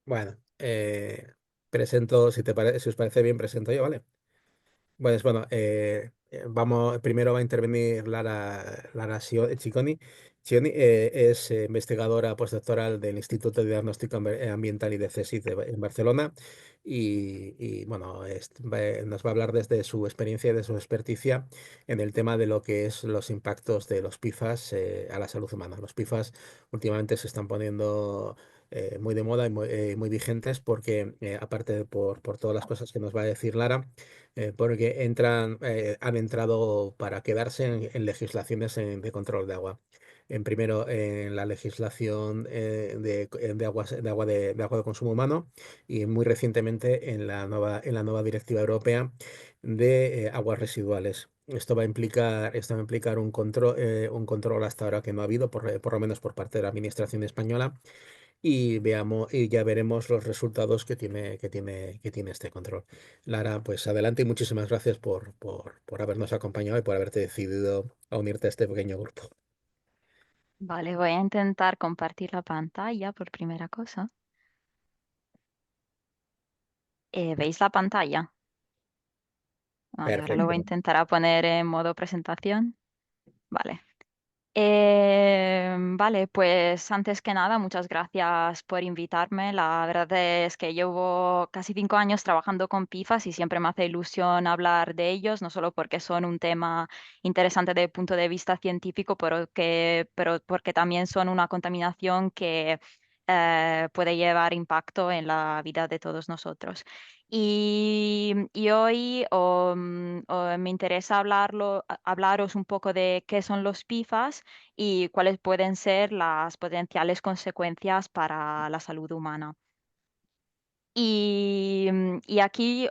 Bueno, presento, si os parece bien, presento yo, ¿vale? Pues bueno, vamos, primero va a intervenir Cicconi. Cicconi es investigadora postdoctoral del Instituto de Diagnóstico Ambiental y de CSIC en Barcelona y, bueno, nos va a hablar desde su experiencia y de su experticia en el tema de lo que es los impactos de los PFAS a la salud humana. Los PFAS últimamente se están poniendo muy de moda y muy vigentes porque, aparte de por todas las cosas que nos va a decir Lara, porque han entrado para quedarse en legislaciones de control de agua. Primero, en la legislación de agua de consumo humano y muy recientemente en la nueva directiva europea de aguas residuales. Esto va a implicar un control hasta ahora que no ha habido, por lo menos por parte de la Administración española, y ya veremos los resultados que tiene este control. Lara, pues adelante y muchísimas gracias por habernos acompañado y por haberte decidido a unirte a este pequeño grupo. Vale, voy a intentar compartir la pantalla por primera cosa. ¿Veis la pantalla? Vale, ahora lo voy a Perfecto. intentar a poner en modo presentación. Vale. Vale, pues antes que nada, muchas gracias por invitarme. La verdad es que llevo casi 5 años trabajando con PIFAS y siempre me hace ilusión hablar de ellos, no solo porque son un tema interesante desde el punto de vista científico, pero porque también son una contaminación que puede llevar impacto en la vida de todos nosotros. Y hoy me interesa hablaros un poco de qué son los PIFAS y cuáles pueden ser las potenciales consecuencias para la salud humana. Y aquí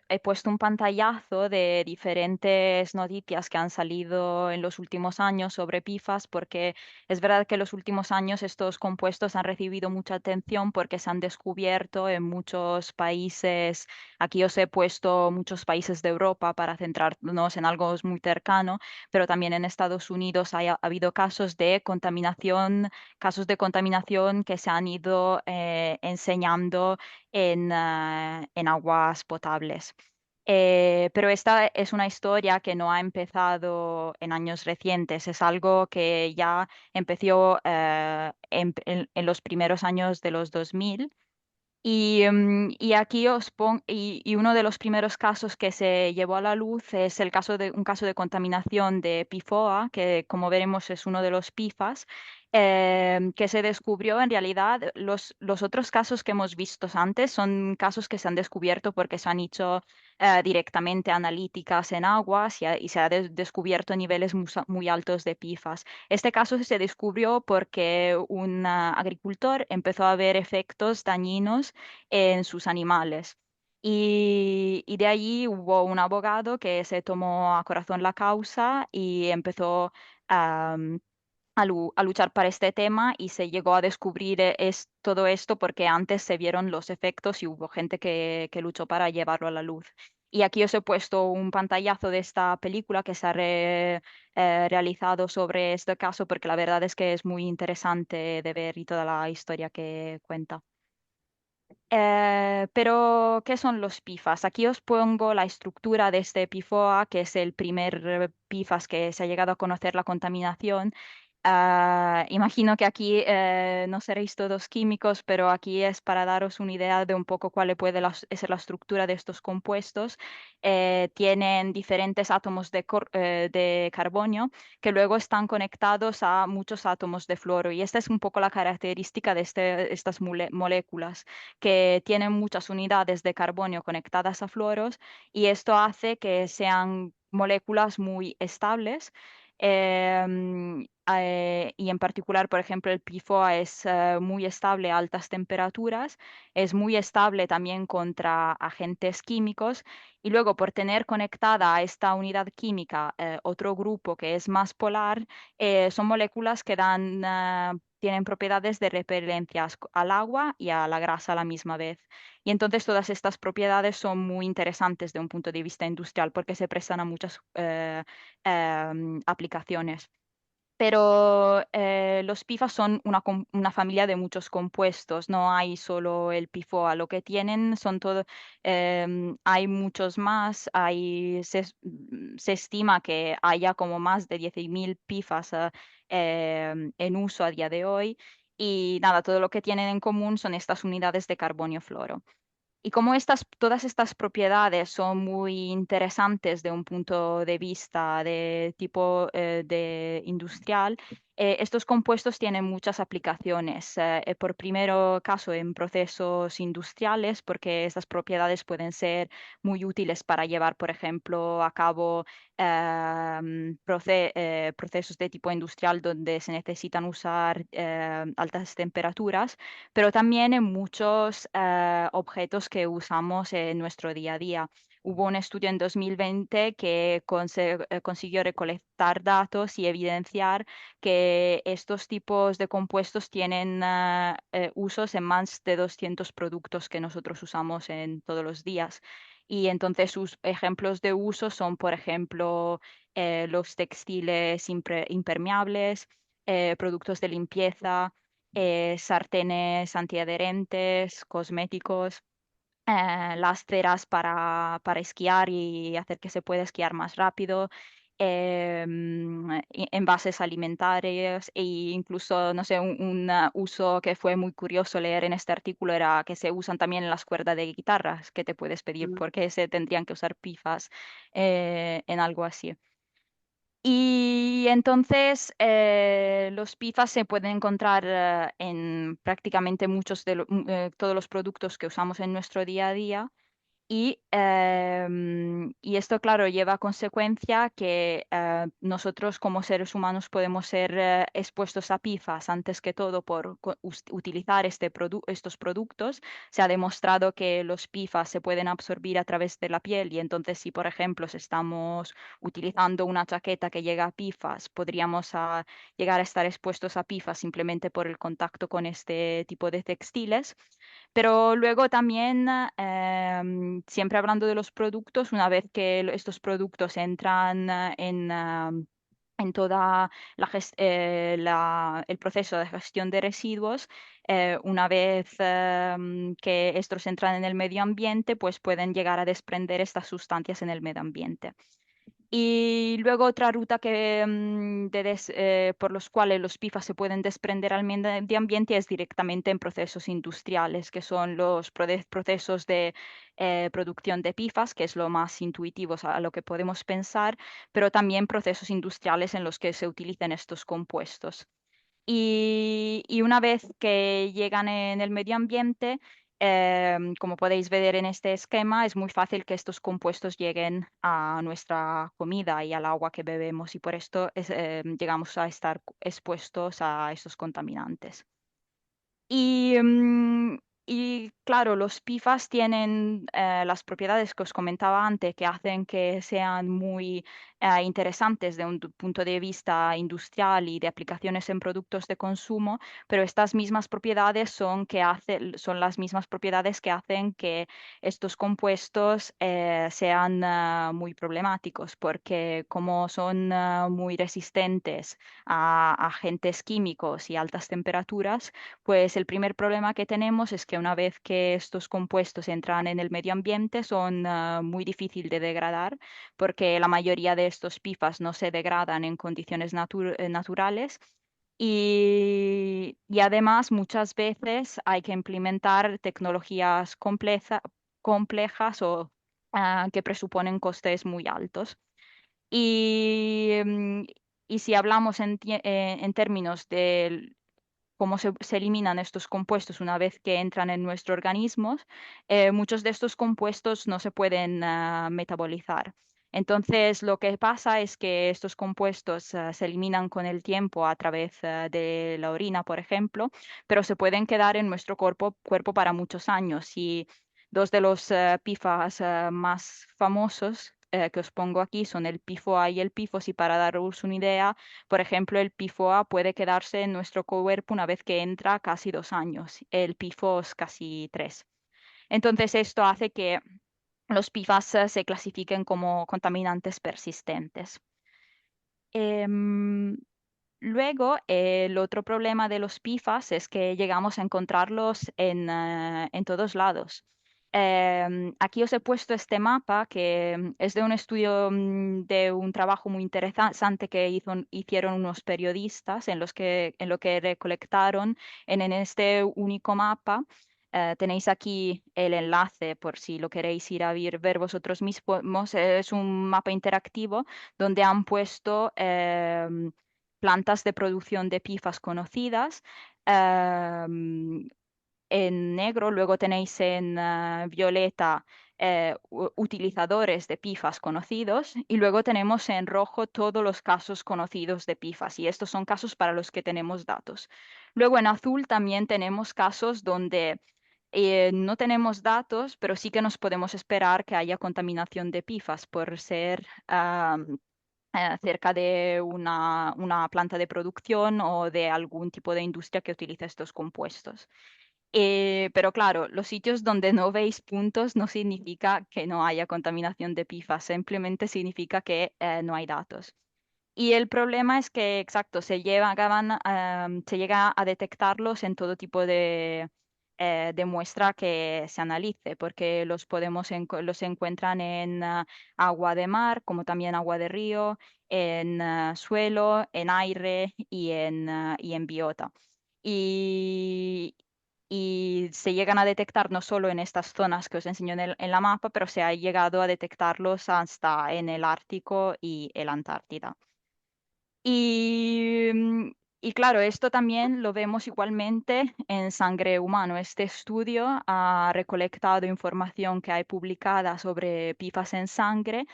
he puesto un pantallazo de diferentes noticias que han salido en los últimos años sobre PFAS, porque es verdad que en los últimos años estos compuestos han recibido mucha atención porque se han descubierto en muchos países. Aquí os he puesto muchos países de Europa para centrarnos en algo muy cercano, pero también en Estados Unidos ha habido casos de contaminación que se han ido enseñando en aguas potables. Pero esta es una historia que no ha empezado en años recientes, es algo que ya empezó en los primeros años de los 2000. Y aquí y uno de los primeros casos que se llevó a la luz es un caso de contaminación de PFOA, que como veremos es uno de los PFAS, que se descubrió en realidad. Los otros casos que hemos visto antes son casos que se han descubierto porque se han hecho directamente analíticas en aguas y se ha descubierto niveles muy altos de PFAS. Este caso se descubrió porque un agricultor empezó a ver efectos dañinos en sus animales. Y de allí hubo un abogado que se tomó a corazón la causa y empezó am, a luchar para este tema y se llegó a descubrir todo esto porque antes se vieron los efectos y hubo gente que luchó para llevarlo a la luz. Y aquí os he puesto un pantallazo de esta película que se ha realizado sobre este caso porque la verdad es que es muy interesante de ver y toda la historia que cuenta. Pero, ¿qué son los PIFAS? Aquí os pongo la estructura de este PFOA, que es el primer PIFAS que se ha llegado a conocer la contaminación. Imagino que aquí no seréis todos químicos, pero aquí es para daros una idea de un poco cuál puede ser la estructura de estos compuestos. Tienen diferentes átomos de carbonio que luego están conectados a muchos átomos de fluoro. Y esta es un poco la característica de estas moléculas, que tienen muchas unidades de carbonio conectadas a fluoros y esto hace que sean moléculas muy estables. Y en particular, por ejemplo, el PFOA es muy estable a altas temperaturas, es muy estable también contra agentes químicos y luego por tener conectada a esta unidad química otro grupo que es más polar, son moléculas que tienen propiedades de repelencia al agua y a la grasa a la misma vez. Y entonces todas estas propiedades son muy interesantes de un punto de vista industrial porque se prestan a muchas aplicaciones. Pero los PFAS son una familia de muchos compuestos, no hay solo el PFOA, lo que tienen son todo, hay muchos más, se estima que haya como más de 10.000 PFAS en uso a día de hoy y nada, todo lo que tienen en común son estas unidades de carbonio fluoro. Y como todas estas propiedades son muy interesantes de un punto de vista de tipo de industrial, estos compuestos tienen muchas aplicaciones. Por primero caso en procesos industriales, porque estas propiedades pueden ser muy útiles para llevar, por ejemplo, a cabo procesos de tipo industrial donde se necesitan usar altas temperaturas, pero también en muchos objetos que usamos en nuestro día a día. Hubo un estudio en 2020 que consiguió recolectar datos y evidenciar que estos tipos de compuestos tienen usos en más de 200 productos que nosotros usamos en todos los días. Y entonces sus ejemplos de uso son, por ejemplo, los textiles impermeables, productos de limpieza, sartenes antiadherentes, cosméticos, las ceras para esquiar y hacer que se pueda esquiar más rápido, envases alimentarios e incluso, no sé, un uso que fue muy curioso leer en este artículo era que se usan también en las cuerdas de guitarras, que te puedes pedir Mm. porque se tendrían que usar pifas en algo así. Y entonces los PFAS se pueden encontrar en prácticamente todos los productos que usamos en nuestro día a día. Y esto, claro, lleva a consecuencia que nosotros como seres humanos podemos ser expuestos a PFAS antes que todo por utilizar estos productos. Se ha demostrado que los PFAS se pueden absorbir a través de la piel y entonces si, por ejemplo, si estamos utilizando una chaqueta que llega a PFAS, podríamos llegar a estar expuestos a PFAS simplemente por el contacto con este tipo de textiles. Pero luego también, siempre hablando de los productos, una vez que estos productos entran en toda el proceso de gestión de residuos, una vez que estos entran en el medio ambiente, pues pueden llegar a desprender estas sustancias en el medio ambiente. Y luego otra ruta por los cuales los PFAS se pueden desprender al medio ambiente es directamente en procesos industriales, que son los procesos de producción de PFAS, que es lo más intuitivo a lo que podemos pensar, pero también procesos industriales en los que se utilizan estos compuestos. Y una vez que llegan en el medio ambiente, como podéis ver en este esquema, es muy fácil que estos compuestos lleguen a nuestra comida y al agua que bebemos y por esto llegamos a estar expuestos a estos contaminantes. Y, y claro, los PFAS tienen las propiedades que os comentaba antes que hacen que sean muy interesantes de un punto de vista industrial y de aplicaciones en productos de consumo, pero estas mismas propiedades son las mismas propiedades que hacen que estos compuestos sean muy problemáticos, porque como son muy resistentes a agentes químicos y altas temperaturas, pues el primer problema que tenemos es que una vez que estos compuestos entran en el medio ambiente son muy difíciles de degradar porque la mayoría de estos PFAS no se degradan en condiciones naturales y además muchas veces hay que implementar tecnologías complejas o que presuponen costes muy altos. Y, y si hablamos en términos de cómo se eliminan estos compuestos una vez que entran en nuestro organismo, muchos de estos compuestos no se pueden metabolizar. Entonces, lo que pasa es que estos compuestos se eliminan con el tiempo a través de la orina, por ejemplo, pero se pueden quedar en nuestro cuerpo para muchos años. Y dos de los PFAS más famosos que os pongo aquí son el PFOA y el PFOS, y para daros una idea, por ejemplo, el PFOA puede quedarse en nuestro cuerpo una vez que entra casi 2 años, el PFOS casi 3. Entonces, esto hace que los PFAS se clasifiquen como contaminantes persistentes. Em, Luego, el otro problema de los PFAS es que llegamos a encontrarlos en todos lados. Aquí os he puesto este mapa que es de un estudio de un trabajo muy interesante que hicieron unos periodistas en lo que recolectaron en este único mapa. Tenéis aquí el enlace por si lo queréis ir a ver vosotros mismos. Es un mapa interactivo donde han puesto plantas de producción de PFAS conocidas. em, en negro, luego tenéis en violeta utilizadores de PFAS conocidos y luego tenemos en rojo todos los casos conocidos de PFAS y estos son casos para los que tenemos datos. Luego en azul también tenemos casos donde no tenemos datos, pero sí que nos podemos esperar que haya contaminación de PFAS por ser cerca de una planta de producción o de algún tipo de industria que utiliza estos compuestos. Pero claro, los sitios donde no veis puntos no significa que no haya contaminación de PFAS, simplemente significa que no hay datos. Y el problema es que, exacto, se llega a detectarlos en todo tipo de muestra que se analice, porque los encuentran en agua de mar, como también agua de río, en suelo, en aire y en biota. Y, y se llegan a detectar no solo en estas zonas que os enseño en la mapa, pero se ha llegado a detectarlos hasta en el Ártico y el Antártida. Y, y claro, esto también lo vemos igualmente en sangre humano. Este estudio ha recolectado información que hay publicada sobre PFAS en sangre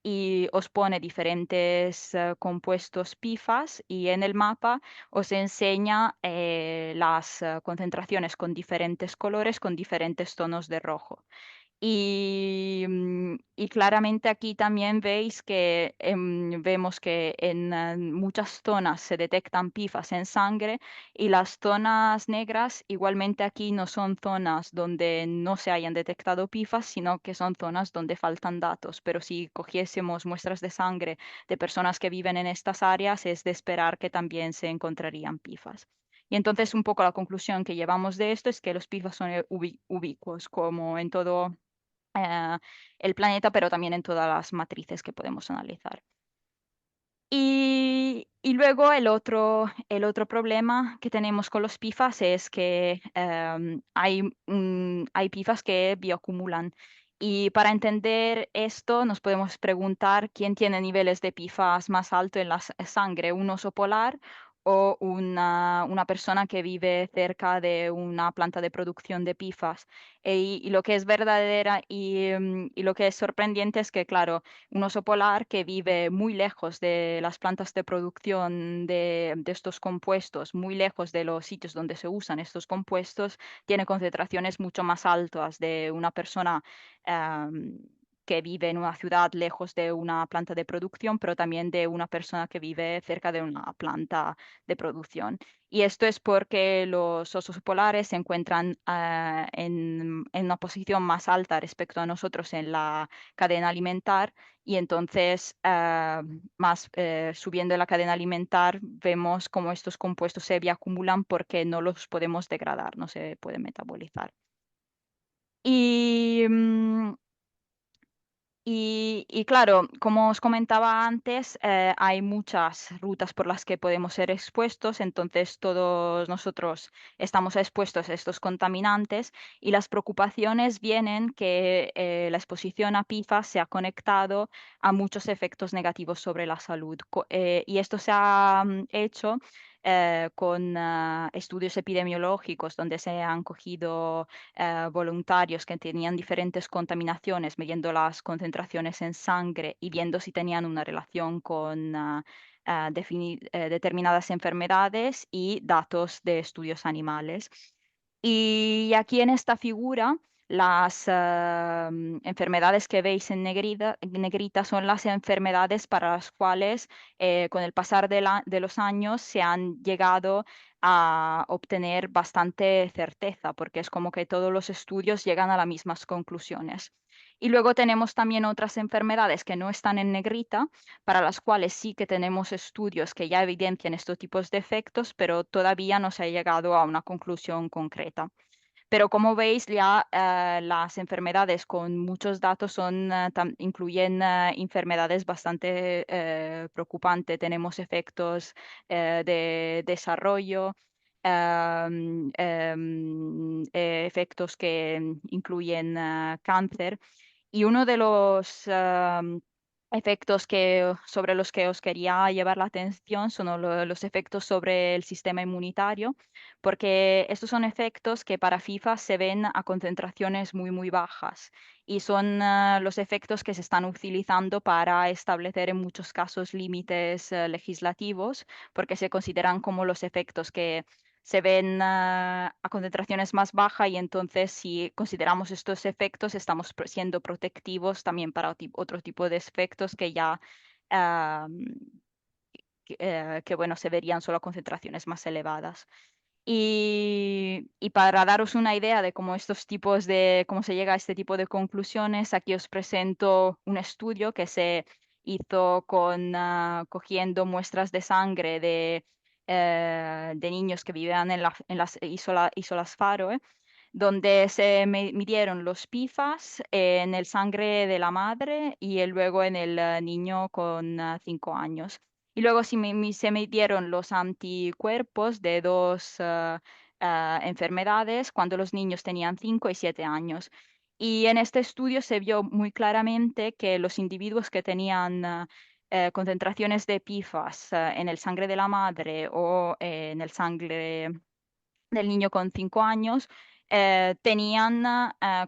y os pone diferentes compuestos PFAS y en el mapa os enseña las concentraciones con diferentes colores, con diferentes tonos de rojo. Y claramente aquí también veis que vemos que en muchas zonas se detectan pifas en sangre y las zonas negras igualmente aquí no son zonas donde no se hayan detectado pifas, sino que son zonas donde faltan datos. Pero si cogiésemos muestras de sangre de personas que viven en estas áreas, es de esperar que también se encontrarían pifas. Y entonces un poco la conclusión que llevamos de esto es que los pifas son ubicuos, como en todo eh, el planeta, pero también en todas las matrices que podemos analizar. Y luego el otro problema que tenemos con los PFAS es que hay PFAS que bioacumulan. Y para entender esto, nos podemos preguntar quién tiene niveles de PFAS más alto en la sangre, un oso polar o una persona que vive cerca de una planta de producción de PFAS. Y lo que es verdadera y lo que es sorprendente es que, claro, un oso polar que vive muy lejos de las plantas de producción de estos compuestos, muy lejos de los sitios donde se usan estos compuestos, tiene concentraciones mucho más altas de una persona em, que vive en una ciudad lejos de una planta de producción, pero también de una persona que vive cerca de una planta de producción. Y esto es porque los osos polares se encuentran en una posición más alta respecto a nosotros en la cadena alimentar y entonces más subiendo la cadena alimentar vemos cómo estos compuestos se bioacumulan porque no los podemos degradar, no se pueden metabolizar. Y, y claro, como os comentaba antes, hay muchas rutas por las que podemos ser expuestos, entonces todos nosotros estamos expuestos a estos contaminantes y las preocupaciones vienen que la exposición a PFAS se ha conectado a muchos efectos negativos sobre la salud. Y esto se ha hecho con estudios epidemiológicos donde se han cogido voluntarios que tenían diferentes contaminaciones, midiendo las concentraciones en sangre y viendo si tenían una relación con determinadas enfermedades y datos de estudios animales. Y aquí en esta figura, las enfermedades que veis en negrita son las enfermedades para las cuales con el pasar de los años se han llegado a obtener bastante certeza, porque es como que todos los estudios llegan a las mismas conclusiones. Y luego tenemos también otras enfermedades que no están en negrita, para las cuales sí que tenemos estudios que ya evidencian estos tipos de efectos, pero todavía no se ha llegado a una conclusión concreta. Pero como veis, ya las enfermedades con muchos datos incluyen enfermedades bastante preocupantes. Tenemos efectos de desarrollo, efectos que incluyen cáncer. Y uno de los efectos sobre los que os quería llevar la atención son los efectos sobre el sistema inmunitario, porque estos son efectos que para FIFA se ven a concentraciones muy, muy bajas y son los efectos que se están utilizando para establecer en muchos casos límites legislativos, porque se consideran como los efectos que se ven a concentraciones más bajas y entonces si consideramos estos efectos estamos siendo protectivos también para otro tipo de efectos que ya ah, bueno, se verían solo a concentraciones más elevadas. Y para daros una idea de cómo se llega a este tipo de conclusiones, aquí os presento un estudio que se hizo cogiendo muestras de sangre de niños que vivían en las islas Faro, donde se midieron los PIFAs en el sangre de la madre y luego en el niño con 5 años. Y luego se midieron los anticuerpos de dos enfermedades cuando los niños tenían 5 y 7 años. Y en este estudio se vio muy claramente que los individuos que tenían concentraciones de PIFAs en el sangre de la madre o en el sangre del niño con 5 años, tenían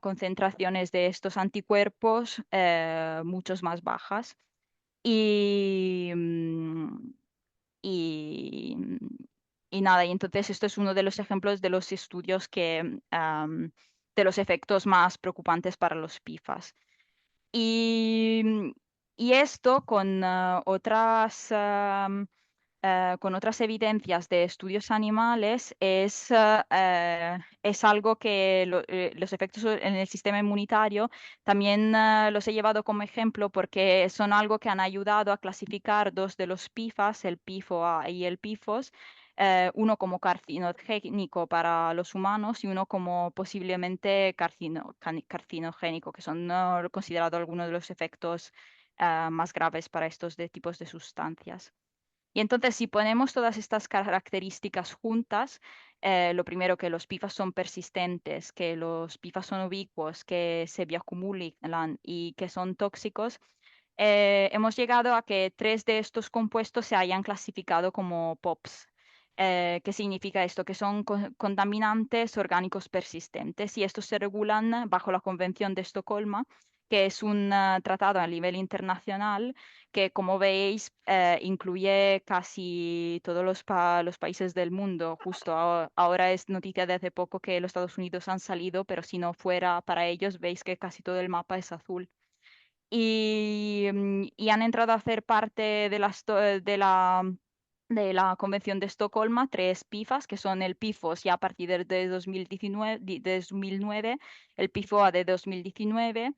concentraciones de estos anticuerpos muchos más bajas. Y, y, y nada, y entonces esto es uno de los ejemplos de los estudios de los efectos más preocupantes para los PIFAs. Y, y esto con otras evidencias de estudios animales es algo que los efectos en el sistema inmunitario también los he llevado como ejemplo porque son algo que han ayudado a clasificar dos de los PIFAs, el PIFO-A y el PIFOS, uno como carcinogénico para los humanos y uno como posiblemente carcinogénico, que son considerados algunos de los efectos más graves para estos tipos de sustancias. Y entonces, si ponemos todas estas características juntas, lo primero que los PIFAs son persistentes, que los PIFAs son ubicuos, que se bioacumulan y que son tóxicos, hemos llegado a que tres de estos compuestos se hayan clasificado como POPs. ¿Qué significa esto? Que son contaminantes orgánicos persistentes y estos se regulan bajo la Convención de Estocolmo, que es un tratado a nivel internacional que, como veis, incluye casi todos los países del mundo. Justo ahora es noticia de hace poco que los Estados Unidos han salido, pero si no fuera para ellos, veis que casi todo el mapa es azul. Y han entrado a hacer parte de la Convención de Estocolmo tres PIFAs, que son el PIFOS ya a partir de 2019, de 2009, el PIFOA de 2019,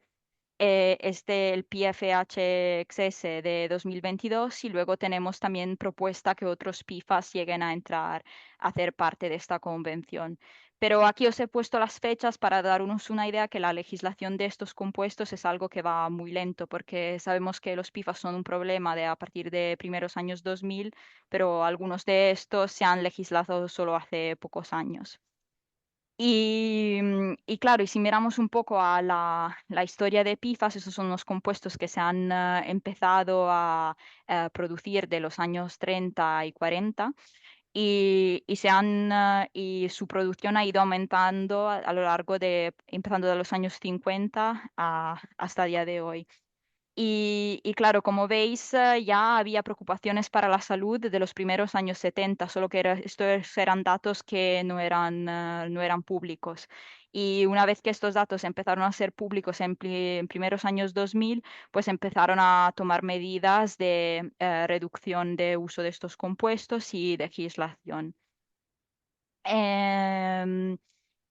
el PFHXS de 2022 y luego tenemos también propuesta que otros PIFAs lleguen a entrar a hacer parte de esta convención. Pero aquí os he puesto las fechas para daros una idea que la legislación de estos compuestos es algo que va muy lento porque sabemos que los PIFAs son un problema a partir de primeros años 2000, pero algunos de estos se han legislado solo hace pocos años. Y claro, y si miramos un poco a la historia de PIFAS, esos son los compuestos que se han empezado a producir de los años 30 y 40 y su producción ha ido aumentando a lo largo empezando de los años 50 hasta el día de hoy. Y claro, como veis, ya había preocupaciones para la salud desde los primeros años 70, solo que estos eran datos que no eran públicos. Y una vez que estos datos empezaron a ser públicos en primeros años 2000, pues empezaron a tomar medidas de reducción de uso de estos compuestos y legislación. Em,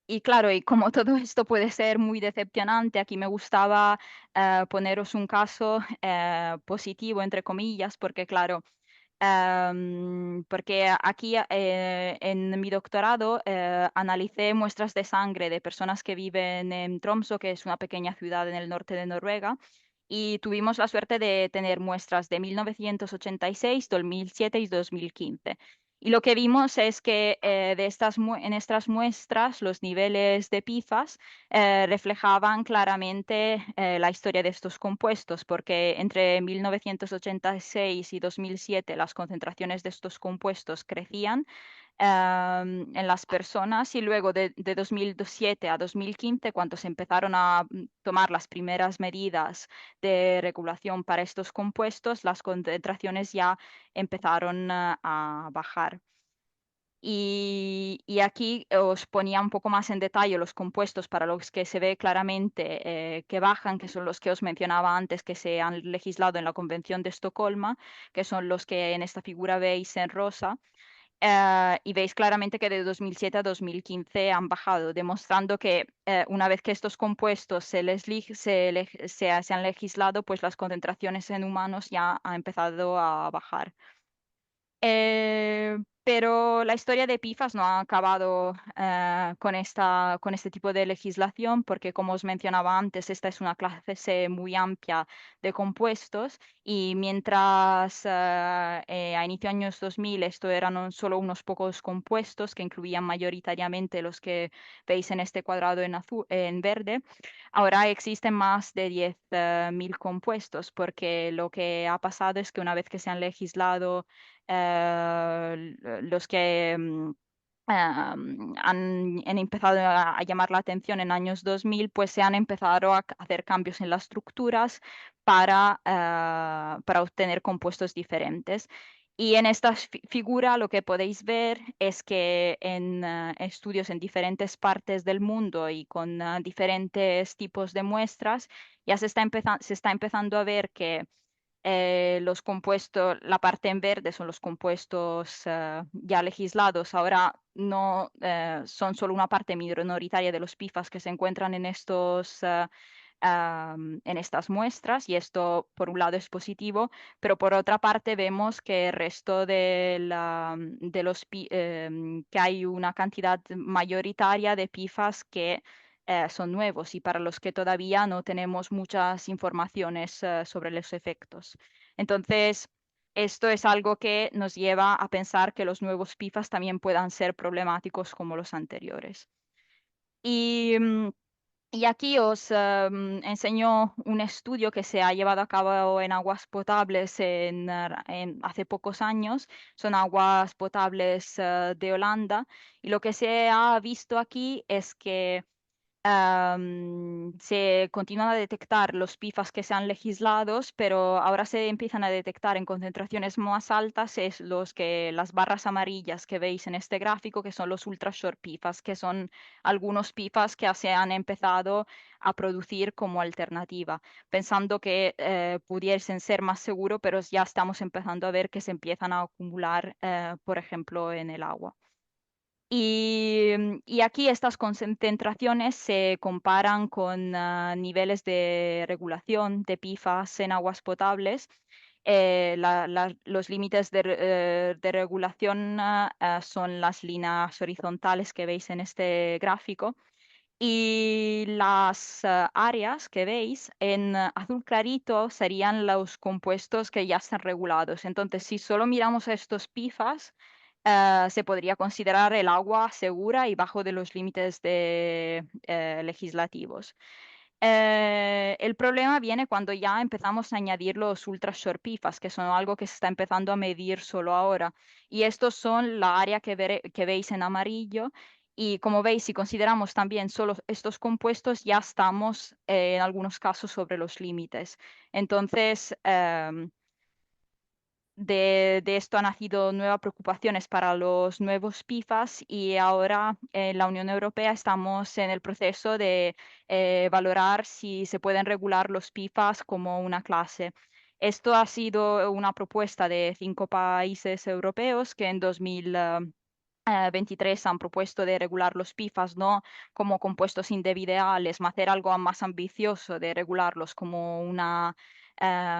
Y claro, y como todo esto puede ser muy decepcionante, aquí me gustaba poneros un caso positivo, entre comillas, porque claro, porque aquí en mi doctorado analicé muestras de sangre de personas que viven en Tromsø, que es una pequeña ciudad en el norte de Noruega, y tuvimos la suerte de tener muestras de 1986, 2007 y 2015. Y lo que vimos es que en estas muestras los niveles de PFAS reflejaban claramente la historia de estos compuestos, porque entre 1986 y 2007 las concentraciones de estos compuestos crecían en las personas y luego de 2007 a 2015, cuando se empezaron a tomar las primeras medidas de regulación para estos compuestos, las concentraciones ya empezaron a bajar. Y aquí os ponía un poco más en detalle los compuestos para los que se ve claramente que bajan, que son los que os mencionaba antes, que se han legislado en la Convención de Estocolmo, que son los que en esta figura veis en rosa. Y veis claramente que de 2007 a 2015 han bajado, demostrando que una vez que estos compuestos se han legislado, pues las concentraciones en humanos ya han empezado a bajar. Pero la historia de PIFAS no ha acabado con este tipo de legislación, porque como os mencionaba antes, esta es una clase muy amplia de compuestos y mientras a inicio de años 2000 esto eran solo unos pocos compuestos que incluían mayoritariamente los que veis en este cuadrado en azul, en verde. Ahora existen más de 10.000 compuestos, porque lo que ha pasado es que una vez que se han legislado los que han empezado a llamar la atención en años 2000, pues se han empezado a hacer cambios en las estructuras para obtener compuestos diferentes. Y en esta figura lo que podéis ver es que en estudios en diferentes partes del mundo y con diferentes tipos de muestras, ya se está empezando a ver que los compuestos, la parte en verde son los compuestos ya legislados. Ahora no son solo una parte minoritaria de los PIFAS que se encuentran en en estas muestras, y esto por un lado es positivo, pero por otra parte vemos que el resto de que hay una cantidad mayoritaria de PIFAS que son nuevos y para los que todavía no tenemos muchas informaciones sobre los efectos. Entonces, esto es algo que nos lleva a pensar que los nuevos PIFAS también puedan ser problemáticos como los anteriores. Y, y aquí os enseño un estudio que se ha llevado a cabo en aguas potables hace pocos años. Son aguas potables de Holanda. Y lo que se ha visto aquí es que se continúan a detectar los PIFAS que se han legislados, pero ahora se empiezan a detectar en concentraciones más altas es las barras amarillas que veis en este gráfico, que son los ultra short PIFAS, que son algunos PIFAS que se han empezado a producir como alternativa, pensando que pudiesen ser más seguros, pero ya estamos empezando a ver que se empiezan a acumular, por ejemplo, en el agua. Y aquí estas concentraciones se comparan con niveles de regulación de PFAS en aguas potables. Los límites de regulación son las líneas horizontales que veis en este gráfico. Y las áreas que veis en azul clarito serían los compuestos que ya están regulados. Entonces, si solo miramos a estos PFAS, se podría considerar el agua segura y bajo de los límites legislativos. El problema viene cuando ya empezamos a añadir los ultra short PFAS, que son algo que se está empezando a medir solo ahora. Y estos son la área que veis en amarillo. Y como veis, si consideramos también solo estos compuestos, ya estamos en algunos casos sobre los límites. Entonces, de esto han nacido nuevas preocupaciones para los nuevos PIFAS, y ahora en la Unión Europea estamos en el proceso de valorar si se pueden regular los PIFAS como una clase. Esto ha sido una propuesta de 5 países europeos que en 2000 23 han propuesto de regular los PFAS no como compuestos individuales, más hacer algo más ambicioso de regularlos como una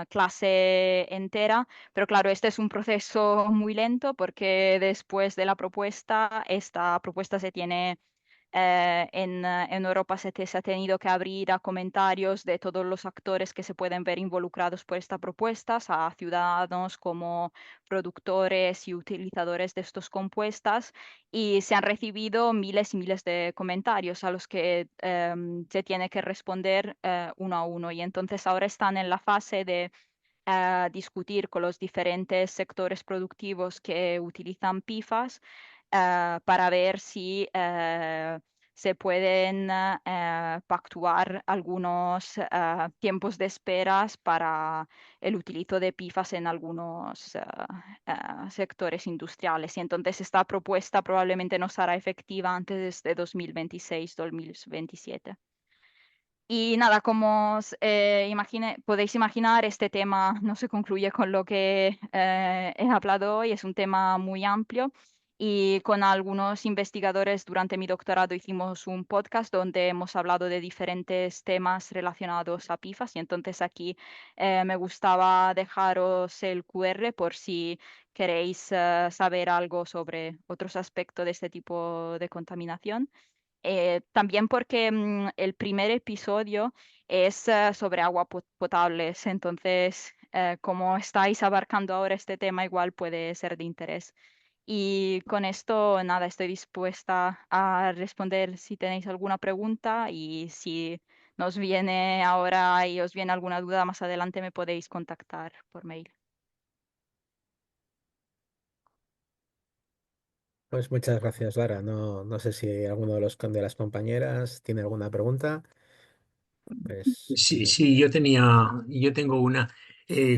clase entera. Pero claro, este es un proceso muy lento porque después de la propuesta, esta propuesta se tiene en Europa se ha tenido que abrir a comentarios de todos los actores que se pueden ver involucrados por esta propuesta, a ciudadanos como productores y utilizadores de estos compuestas, y se han recibido miles y miles de comentarios a los que se tiene que responder uno a uno. Y entonces ahora están en la fase de discutir con los diferentes sectores productivos que utilizan PFAS para ver si se pueden pactuar algunos tiempos de esperas para el utilizo de PFAS en algunos sectores industriales. Y entonces esta propuesta probablemente no será efectiva antes de 2026-2027. Y nada, como podéis imaginar, este tema no se concluye con lo que he hablado hoy, es un tema muy amplio y con algunos investigadores durante mi doctorado hicimos un podcast donde hemos hablado de diferentes temas relacionados a PFAS y entonces aquí me gustaba dejaros el QR por si queréis saber algo sobre otros aspectos de este tipo de contaminación. También porque el primer episodio es sobre agua potables, entonces como estáis abarcando ahora este tema, igual puede ser de interés. Y con esto, nada, estoy dispuesta a responder si tenéis alguna pregunta y si nos viene ahora y os viene alguna duda más adelante, me podéis contactar por mail. Pues muchas gracias, Lara. No sé si alguno de las compañeras tiene alguna pregunta. Pues Sí, sí, yo tengo una.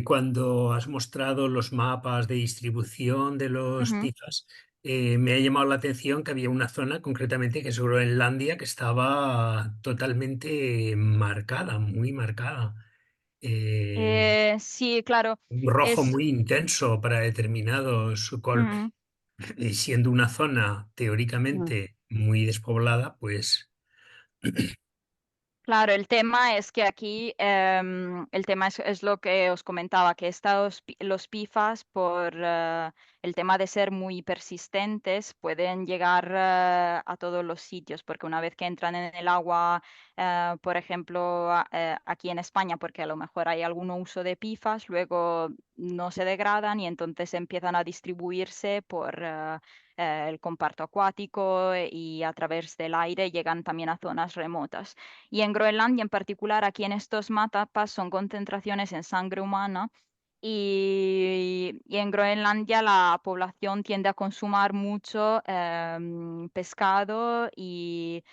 Cuando has mostrado los mapas de distribución de los Ujú. PIFAS, me ha llamado la atención que había una zona, concretamente que es Groenlandia, que estaba totalmente marcada, muy marcada. Sí, claro, Un rojo es... muy intenso para determinados, Ujú. y siendo una zona teóricamente muy despoblada, pues Claro, el tema es que aquí el tema es lo que os comentaba, que los PFAS, por el tema de ser muy persistentes, pueden llegar a todos los sitios, porque una vez que entran en el agua, por ejemplo, aquí en España, porque a lo mejor hay algún uso de PFAS, luego no se degradan y entonces empiezan a distribuirse por el comparto acuático y a través del aire llegan también a zonas remotas. Y en Groenlandia en particular, aquí en estos mapas son concentraciones en sangre humana y en Groenlandia la población tiende a consumir mucho pescado y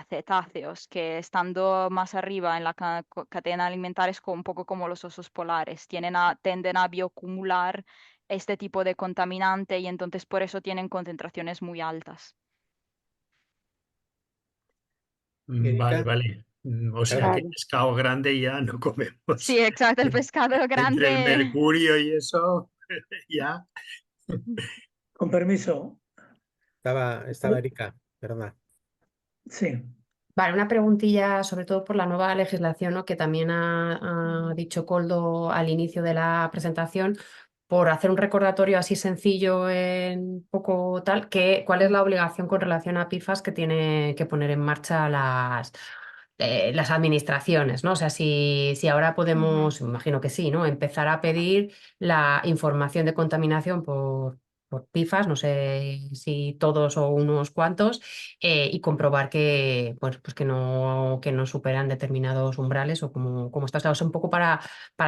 cetáceos, que estando más arriba en la cadena alimentaria es un poco como los osos polares, tienden a bioacumular este tipo de contaminante y entonces por eso tienen concentraciones muy altas. Vale, Erika, vale. O sea claro, que Vale. pescado grande ya no Sí, comemos. exacto, el pescado Entre el grande. mercurio y eso, ya. Con permiso. estaba Erika, perdona. Sí. Vale, una preguntilla sobre todo por la nueva legislación, ¿no? Que también ha dicho Coldo al inicio de la presentación, por hacer un recordatorio así sencillo en poco tal, ¿cuál es la obligación con relación a PIFAS que tiene que poner en marcha las administraciones, ¿no? O sea, si ahora Ujú. podemos, me imagino que sí, ¿no? Empezar a pedir la información de contaminación por PIFAS, no sé si todos o unos cuantos, y comprobar pues que no superan determinados umbrales o como está. O sea, es un poco para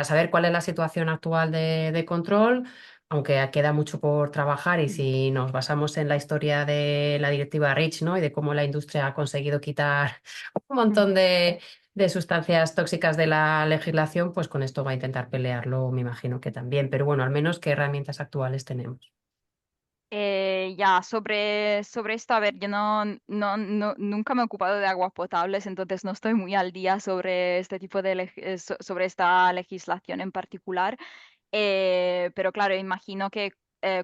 saber cuál es la situación actual de control, aunque queda mucho por trabajar y si nos basamos en la historia de la directiva REACH, ¿no? Y de cómo la industria ha conseguido quitar un montón de sustancias tóxicas de la legislación, pues con esto va a intentar pelearlo, me imagino que también. Pero bueno, al menos qué herramientas actuales tenemos. Ya, sobre esto, a ver, yo nunca me he ocupado de aguas potables, entonces no estoy muy al día sobre este tipo de, sobre esta legislación en particular. Pero claro, imagino que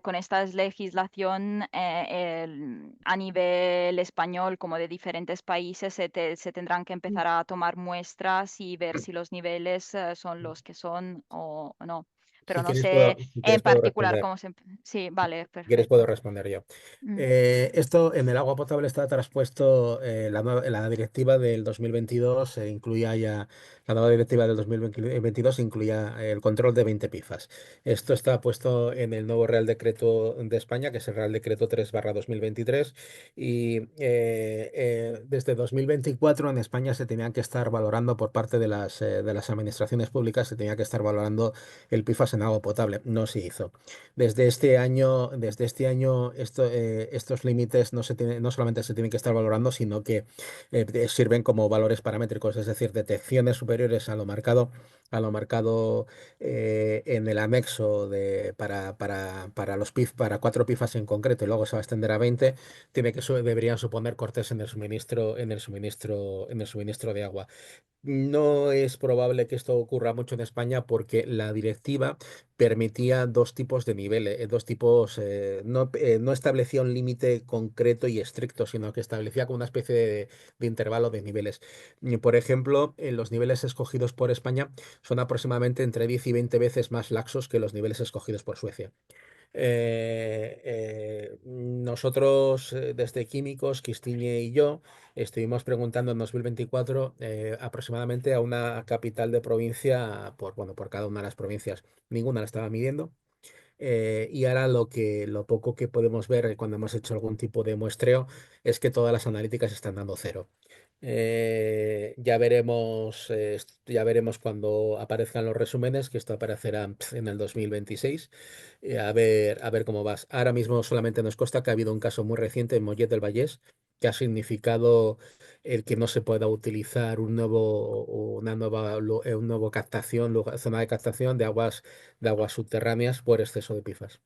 con esta legislación a nivel español como de diferentes países se tendrán que empezar a tomar muestras y ver si los niveles son los que son o no. Pero Si no quieres sé puedo, si en quieres puedo particular responder. cómo se... Sí, vale, Si quieres puedo perfecto. responder yo. Mm. Esto en el agua potable está traspuesto, la directiva del 2022 incluía ya, la nueva directiva del 2022 incluía el control de 20 pifas. Esto está puesto en el nuevo Real Decreto de España, que es el Real Decreto 3/2023, y desde 2024 en España se tenían que estar valorando por parte de las administraciones públicas, se tenía que estar valorando el pifas en agua potable. No se hizo. Desde este año estos límites no solamente se tienen que estar valorando, sino que sirven como valores paramétricos, es decir, detecciones superiores a lo marcado en el anexo para los para 4 pifas en concreto, y luego se va a extender a 20, deberían suponer cortes en el suministro, en el suministro de agua. No es probable que esto ocurra mucho en España porque la directiva permitía dos tipos de niveles, no establecía un límite concreto y estricto, sino que establecía como una especie de intervalo de niveles. Y, por ejemplo, los niveles escogidos por España son aproximadamente entre 10 y 20 veces más laxos que los niveles escogidos por Suecia. Nosotros, desde Químicos, Quistiñe y yo, estuvimos preguntando en 2024 aproximadamente a una capital de provincia bueno, por cada una de las provincias. Ninguna la estaba midiendo. Y ahora lo poco que podemos ver cuando hemos hecho algún tipo de muestreo es que todas las analíticas están dando cero. Ya veremos cuando aparezcan los resúmenes, que esto aparecerá en el 2026. A ver cómo vas. Ahora mismo solamente nos consta que ha habido un caso muy reciente en Mollet del Vallès que ha significado el que no se pueda utilizar un nuevo zona de captación de aguas subterráneas por exceso de PFAS.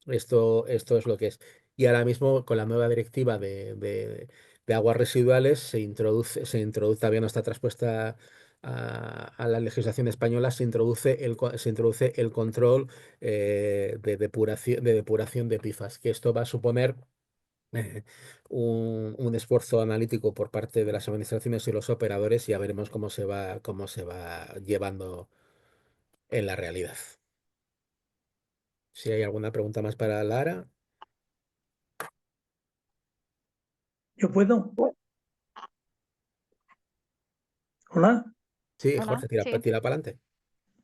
Esto es lo que es. Y ahora mismo, con la nueva directiva de aguas residuales, todavía no está traspuesta a la legislación española, se introduce el control de depuración de PFAS, que esto va a suponer eh, un esfuerzo analítico por parte de las administraciones y los operadores, y ya veremos cómo se va llevando en la realidad. Si hay alguna pregunta más para Lara. ¿Yo puedo? Hola. Sí, Hola, Jorge, sí. tira para adelante.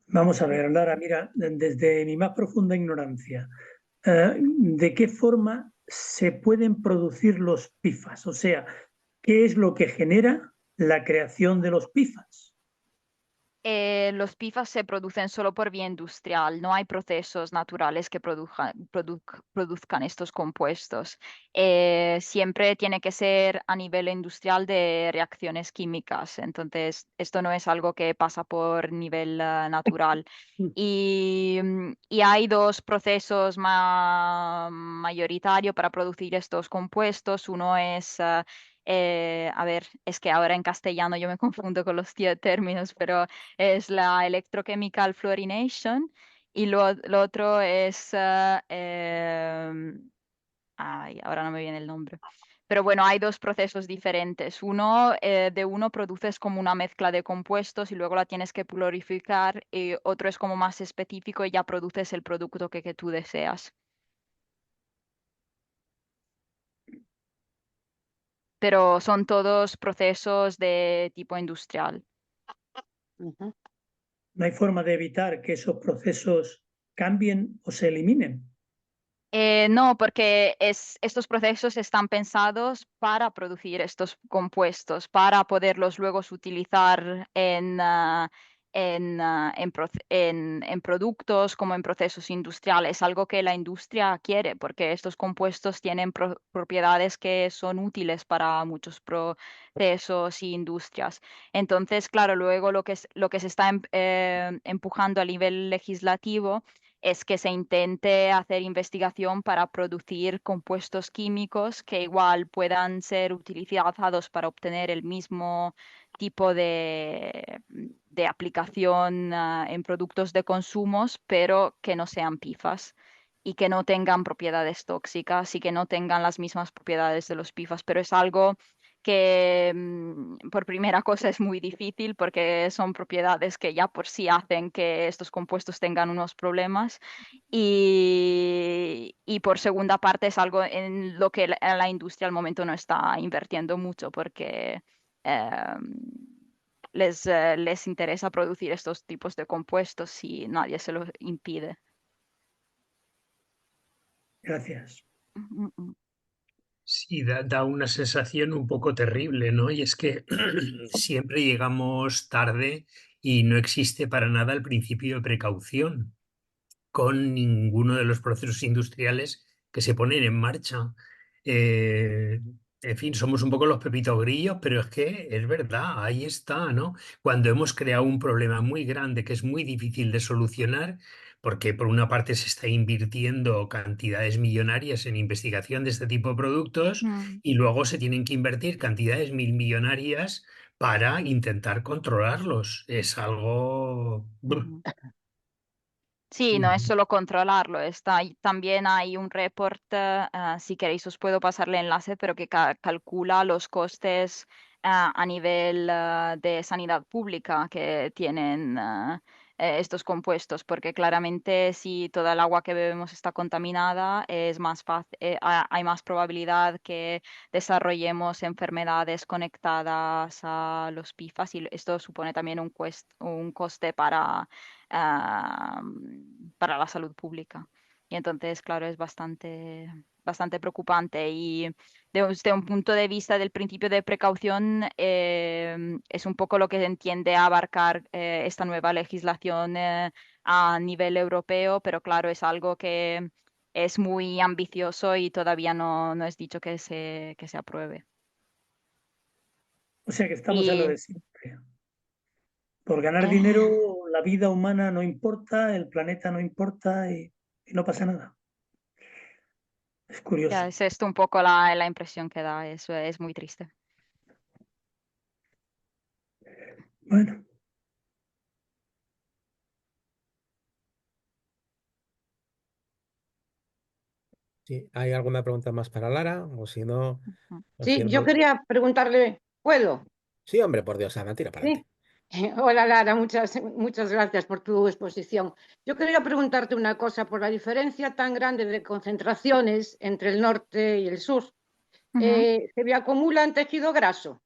Vamos a ver, Lara, mira, desde mi más profunda ignorancia, ¿de qué forma se pueden producir los PIFAS? O sea, ¿qué es lo que genera la creación de los PIFAS? Los PFAS se producen solo por vía industrial, no hay procesos naturales que produzcan estos compuestos. Siempre tiene que ser a nivel industrial de reacciones químicas, entonces esto no es algo que pasa por nivel natural. Y hay dos procesos mayoritarios para producir estos compuestos. Uno es a ver, es que ahora en castellano yo me confundo con los términos, pero es la electrochemical fluorination y lo otro es, ay, ahora no me viene el nombre. Pero bueno, hay dos procesos diferentes. De uno produces como una mezcla de compuestos y luego la tienes que purificar, y otro es como más específico y ya produces el producto que tú deseas. Pero son todos procesos de tipo industrial. Ujú. No hay forma de evitar que esos procesos cambien o se eliminen. No, porque estos procesos están pensados para producir estos compuestos, para poderlos luego utilizar en productos como en procesos industriales, algo que la industria quiere, porque estos compuestos tienen propiedades que son útiles para muchos procesos y industrias. Entonces, claro, luego lo que se está empujando a nivel legislativo es que se intente hacer investigación para producir compuestos químicos que igual puedan ser utilizados para obtener el mismo tipo de aplicación en productos de consumos, pero que no sean PFAS. y que no tengan propiedades tóxicas y que no tengan las mismas propiedades de los PFAS, pero es algo que por primera cosa es muy difícil porque son propiedades que ya por sí hacen que estos compuestos tengan unos problemas y por segunda parte es algo en lo que la industria al momento no está invirtiendo mucho porque em, les interesa producir estos tipos de compuestos y nadie se lo impide. Gracias. Mm, mm, Sí, da una sensación un poco terrible, ¿no? Y es que siempre llegamos tarde y no existe para nada el principio de precaución con ninguno de los procesos industriales que se ponen en marcha. Eh, en fin, somos un poco los pepitos grillos, pero es que es verdad, ahí está, ¿no? Cuando hemos creado un problema muy grande que es muy difícil de solucionar, porque por una parte se está invirtiendo cantidades millonarias en investigación de este tipo de productos mm, y luego se tienen que invertir cantidades mil millonarias para intentar controlarlos. Es algo... Brr. ujú. Sí, no es solo controlarlo, también hay un reporte, si queréis os puedo pasar el enlace, pero que calcula los costes a nivel de sanidad pública que tienen estos compuestos, porque claramente si toda el agua que bebemos está contaminada, es más fácil, hay más probabilidad que desarrollemos enfermedades conectadas a los PFAS y esto supone también un coste ah, para la salud pública. Y entonces, claro, es bastante preocupante. Y desde un punto de vista del principio de precaución, es un poco lo que entiende abarcar esta nueva legislación a nivel europeo, pero claro, es algo que es muy ambicioso y todavía no es dicho que se apruebe. O sea que estamos en lo Y de siempre. Por ganar eh, dinero, la vida humana no importa, el planeta no importa y no pasa nada. Es ya curioso. es esto un poco la impresión que da, eso es muy triste. Bueno, Sí, ¿hay alguna pregunta más para Lara? O si no, Ujú. al Sí, yo final. quería preguntarle, ¿puedo? Sí, hombre, por Dios, Ana, tira para Sí. adelante. Hola Lara, muchas gracias por tu exposición. Yo quería preguntarte una cosa, por la diferencia tan grande de concentraciones entre el norte y el sur, Ujú. ¿se bioacumula en tejido graso?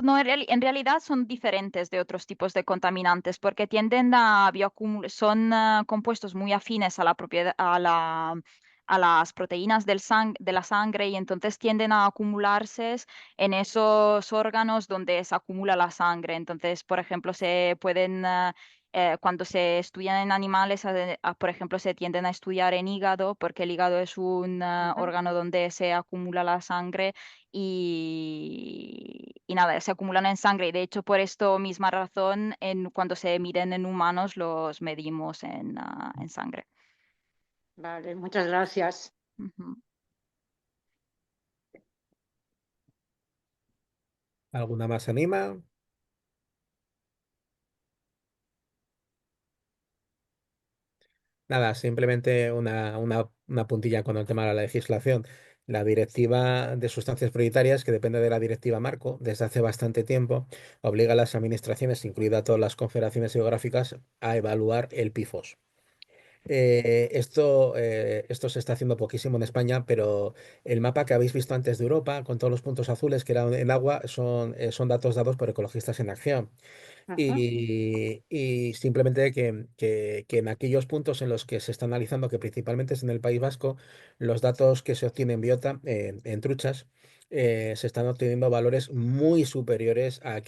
No, en realidad son diferentes de otros tipos de contaminantes porque tienden a bioacumular, son compuestos muy afines a la propiedad, a las proteínas de la sangre y entonces tienden a acumularse en esos órganos donde se acumula la sangre. Entonces, por ejemplo, se pueden, cuando se estudian en animales, por ejemplo, se tienden a estudiar en hígado porque el hígado es un Ujú. órgano donde se acumula la sangre y nada, se acumulan en sangre y de hecho por esta misma razón cuando se miden en humanos los medimos en sangre. Vale, muchas gracias. Ujú. ¿Alguna más anima? Nada, simplemente una puntilla con el tema de la legislación. La directiva de sustancias prioritarias, que depende de la directiva marco, desde hace bastante tiempo, obliga a las administraciones, incluidas todas las confederaciones geográficas, a evaluar el PIFOS. Esto se está haciendo poquísimo en España, pero el mapa que habéis visto antes de Europa, con todos los puntos azules que eran en agua, son datos dados por Ecologistas en Acción. Ujú. Y simplemente que en aquellos puntos en los que se está analizando, que principalmente es en el País Vasco, los datos que se obtienen en biota, en truchas, se están obteniendo valores muy superiores a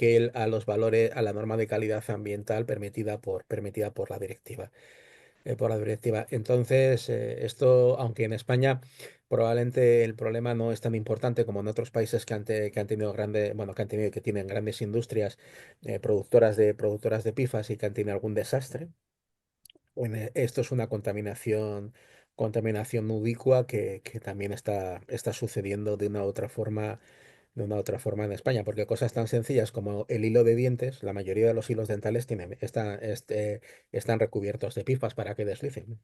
los valores, a la norma de calidad ambiental permitida por la directiva Entonces, esto, aunque en España probablemente el problema no es tan importante como en otros países que han tenido bueno, que han tenido y que tienen grandes industrias productoras de PFAS y que han tenido algún desastre. Bueno, esto es una contaminación ubicua que también está sucediendo de una u otra forma de una u otra forma en España, porque cosas tan sencillas como el hilo de dientes, la mayoría de los hilos dentales están recubiertos de PFAS para que deslicen.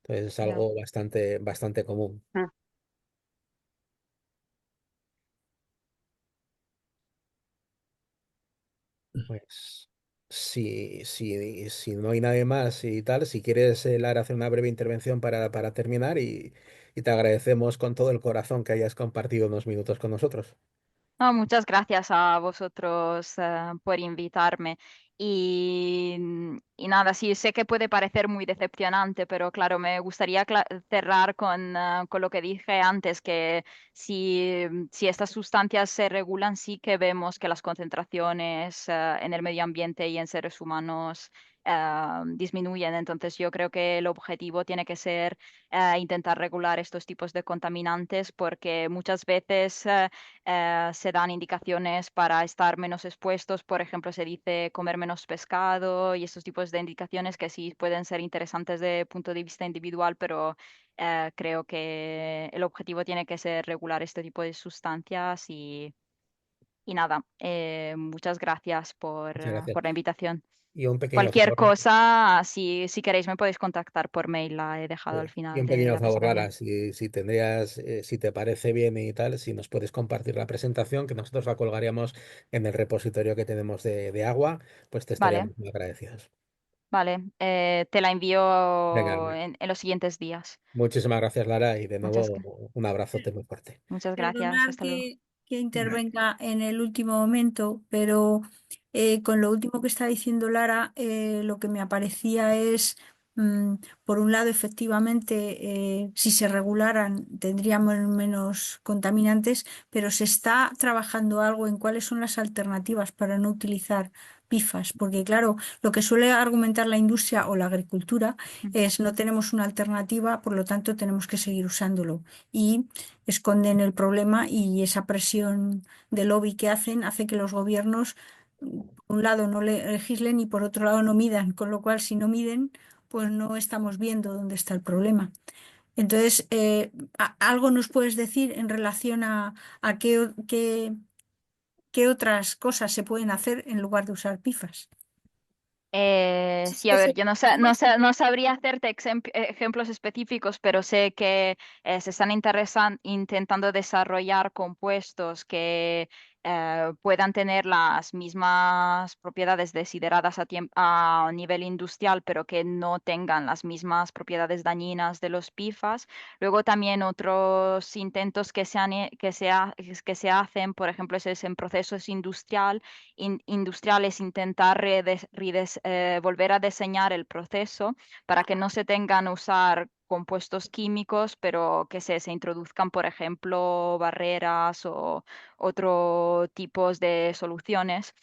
Entonces es Ya. algo bastante común. Mm. Pues si no hay nadie más y tal, si quieres, Lara, hacer una breve intervención para terminar y te agradecemos con todo el corazón que hayas compartido unos minutos con nosotros. No, muchas gracias a vosotros por invitarme. Y nada, sí, sé que puede parecer muy decepcionante, pero claro, me gustaría cerrar con lo que dije antes, que si estas sustancias se regulan, sí que vemos que las concentraciones en el medio ambiente y en seres humanos disminuyen. Entonces, yo creo que el objetivo tiene que ser intentar regular estos tipos de contaminantes, porque muchas veces se dan indicaciones para estar menos expuestos. Por ejemplo, se dice comer menos pescado y estos tipos de indicaciones que sí pueden ser interesantes de punto de vista individual, pero creo que el objetivo tiene que ser regular este tipo de sustancias y nada, muchas gracias Muchas gracias. por la invitación. Y un pequeño Cualquier favor, cosa, si queréis, me podéis contactar por mail, la he dejado al y final un de pequeño la favor, Lara, presentación. si te parece bien y tal, si nos puedes compartir la presentación, que nosotros la colgaríamos en el repositorio que tenemos de agua, pues te Vale, estaríamos muy agradecidos. vale, te la Venga, envío en los siguientes días. muchísimas gracias, Lara, y de Muchas, nuevo un abrazote muy fuerte. muchas gracias. Perdonad Hasta luego. que intervenga en el último momento, pero con lo último que está diciendo Lara, lo que me aparecía es, mm, por un lado, efectivamente, si se regularan tendríamos menos contaminantes, pero se está trabajando algo en cuáles son las alternativas para no utilizar PFAS, porque claro, lo que suele argumentar la industria o la agricultura Mm. es no tenemos una alternativa, por lo tanto tenemos que seguir usándolo. Y esconden el problema y esa presión de lobby que hacen hace que los gobiernos, por un lado, no legislen y por otro lado no midan, con lo cual si no miden, pues no estamos viendo dónde está el problema. Entonces, ¿algo nos puedes decir en relación a qué otras cosas se pueden hacer en lugar de usar PFAS? Sí, a ver, yo no sabría hacerte ejemplos específicos, pero sé que se están intentando desarrollar compuestos que puedan tener las mismas propiedades desideradas a nivel industrial, pero que no tengan las mismas propiedades dañinas de los PFAS. Luego también otros intentos que se hacen, por ejemplo, es en procesos industriales intentar volver a diseñar el proceso para que no se tengan a usar compuestos químicos, pero que se introduzcan, por ejemplo, barreras o otro tipos de soluciones.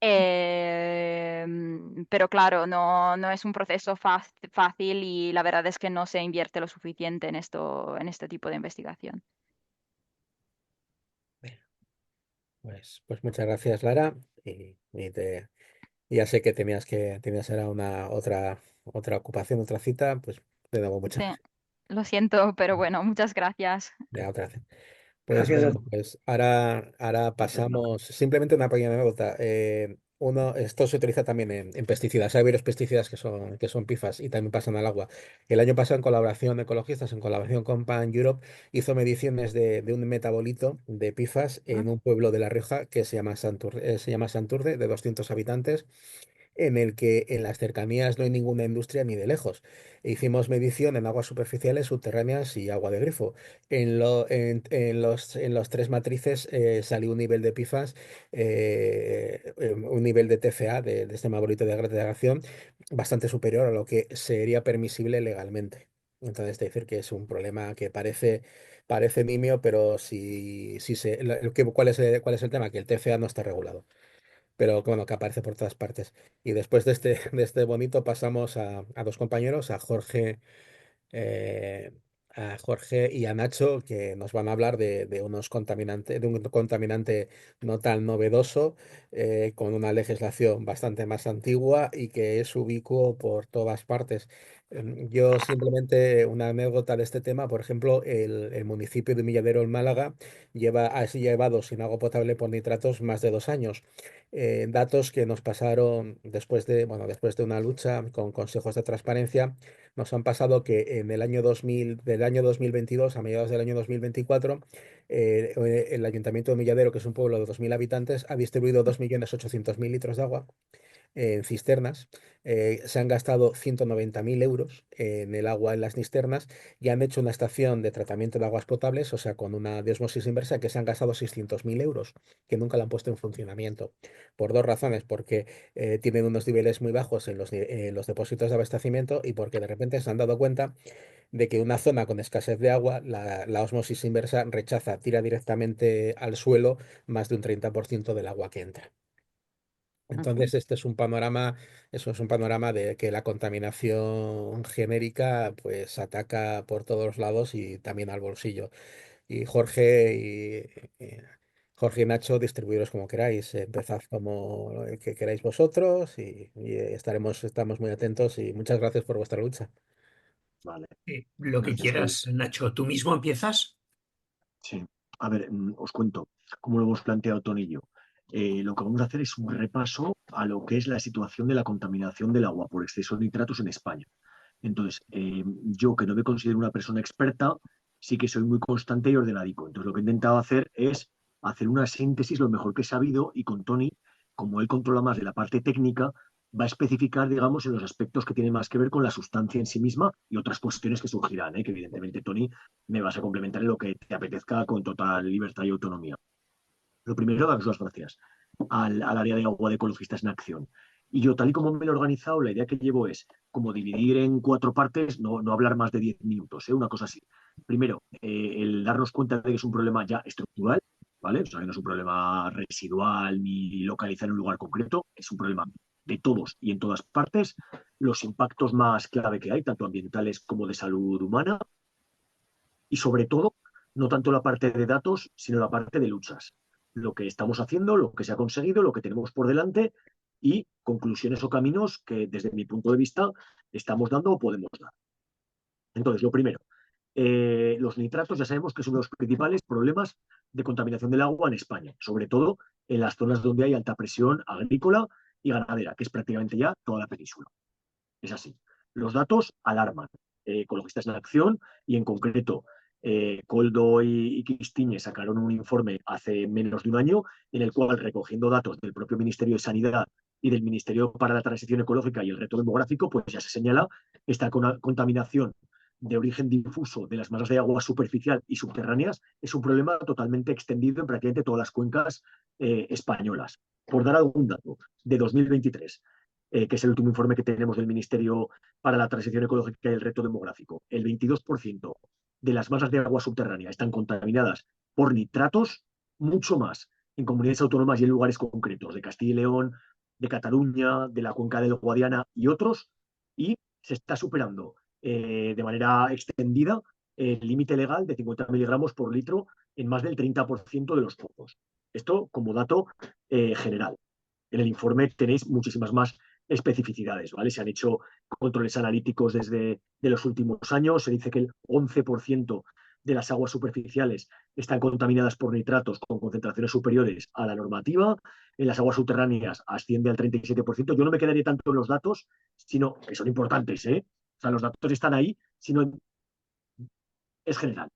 Pero claro, no es un proceso fácil y la verdad es que no se invierte lo suficiente en este tipo de investigación. Pues muchas gracias, Lara, y ya sé que tenías ahora otra ocupación, otra cita, pues de nuevo Sí, muchas gracias. lo siento, pero bueno, muchas gracias. Ya, otra vez. Pues Gracias a bueno, pues ahora pasamos simplemente una pequeña anécdota. Esto se utiliza también en pesticidas. Hay varios pesticidas que son PFAS y también pasan al agua. El año pasado, en colaboración ecologistas, en colaboración con Pan Europe, hizo mediciones de un metabolito de PFAS en un pueblo de La Rioja que se llama Santurde, de 200 habitantes, en el que en las cercanías no hay ninguna industria ni de lejos. Hicimos medición en aguas superficiales, subterráneas y agua de grifo. En los tres matrices salió un nivel de PFAS, un nivel de TCA, de este metabolito de degradación, bastante superior a lo que sería permisible legalmente. Entonces, es decir, que es un problema que parece nimio, pero ¿cuál es el tema? Que el TCA no está regulado, pero bueno, que aparece por todas partes. Y después de este bonito pasamos a dos compañeros, eh, a Jorge y a Nacho, que nos van a hablar de un contaminante no tan novedoso, con una legislación bastante más antigua y que es ubicuo por todas partes, Yo simplemente una anécdota de este tema, por ejemplo, el municipio de Milladero en Málaga ha llevado sin agua potable por nitratos más de 2 años. Datos que nos pasaron bueno, después de una lucha con consejos de transparencia, nos han pasado que en el año 2000, del año 2022 a mediados del año 2024, el Ayuntamiento de Milladero, que es un pueblo de 2.000 habitantes, ha distribuido 2.800.000 litros de agua en cisternas. Se han gastado 190.000 euros en el agua en las cisternas y han hecho una estación de tratamiento de aguas potables, o sea, con una de osmosis inversa, que se han gastado 600.000 euros, que nunca la han puesto en funcionamiento. Por dos razones: porque tienen unos niveles muy bajos en los depósitos de abastecimiento, y porque de repente se han dado cuenta de que una zona con escasez de agua, la osmosis inversa tira directamente al suelo más de un 30% del agua que entra. Ujú. Entonces, eso es un panorama de que la contaminación genérica pues ataca por todos lados y también al bolsillo. Y Jorge y Nacho, distribuiros como queráis, empezad como el que queráis vosotros y estamos muy atentos, y muchas gracias por vuestra lucha. Vale, Lo que gracias, Javi. quieras, Nacho. ¿Tú mismo empiezas? Sí. A ver, os cuento cómo lo hemos planteado Tony y yo. Lo que vamos a hacer es un repaso a lo que es la situación de la contaminación del agua por exceso de nitratos en España. Entonces, yo que no me considero una persona experta, sí que soy muy constante y ordenadico. Entonces, lo que he intentado hacer es hacer una síntesis lo mejor que he sabido, y con Tony, como él controla más de la parte técnica, va a especificar, digamos, en los aspectos que tienen más que ver con la sustancia en sí misma y otras cuestiones que surgirán, que evidentemente, Tony, me vas a complementar en lo que te apetezca con total libertad y autonomía. Lo primero, daros las gracias al área de agua de Ecologistas en Acción. Y yo, tal y como me lo he organizado, la idea que llevo es como dividir en 4 partes, no hablar más de 10 minutos, una cosa así. Primero, el darnos cuenta de que es un problema ya estructural, ¿vale? O sea, que no es un problema residual ni localizado en un lugar concreto, es un problema de todos y en todas partes. Los impactos más clave que hay, tanto ambientales como de salud humana, y sobre todo, no tanto la parte de datos, sino la parte de luchas. Lo que estamos haciendo, lo que se ha conseguido, lo que tenemos por delante y conclusiones o caminos que desde mi punto de vista estamos dando o podemos dar. Entonces, lo primero, los nitratos ya sabemos que son uno de los principales problemas de contaminación del agua en España, sobre todo en las zonas donde hay alta presión agrícola y ganadera, que es prácticamente ya toda la península. Es así. Los datos alarman. Ecologistas en Acción y en concreto Coldo y Quistiñe sacaron un informe hace menos de un año en el cual, recogiendo datos del propio Ministerio de Sanidad y del Ministerio para la Transición Ecológica y el Reto Demográfico, pues ya se señala esta contaminación de origen difuso de las masas de agua superficial y subterráneas es un problema totalmente extendido en prácticamente todas las cuencas españolas. Por dar algún dato, de 2023, que es el último informe que tenemos del Ministerio para la Transición Ecológica y el Reto Demográfico, el 22% de las masas de agua subterránea están contaminadas por nitratos, mucho más en comunidades autónomas y en lugares concretos de Castilla y León, de Cataluña, de la cuenca del Guadiana y otros, y se está superando de manera extendida el límite legal de 50 miligramos por litro en más del 30% de los pozos. Esto como dato general. En el informe tenéis muchísimas más especificidades, ¿vale? Se han hecho controles analíticos desde de los últimos años. Se dice que el 11% de las aguas superficiales están contaminadas por nitratos con concentraciones superiores a la normativa. En las aguas subterráneas asciende al 37%. Yo no me quedaría tanto en los datos, sino que son importantes, ¿eh? O sea, los datos están ahí, sino es general.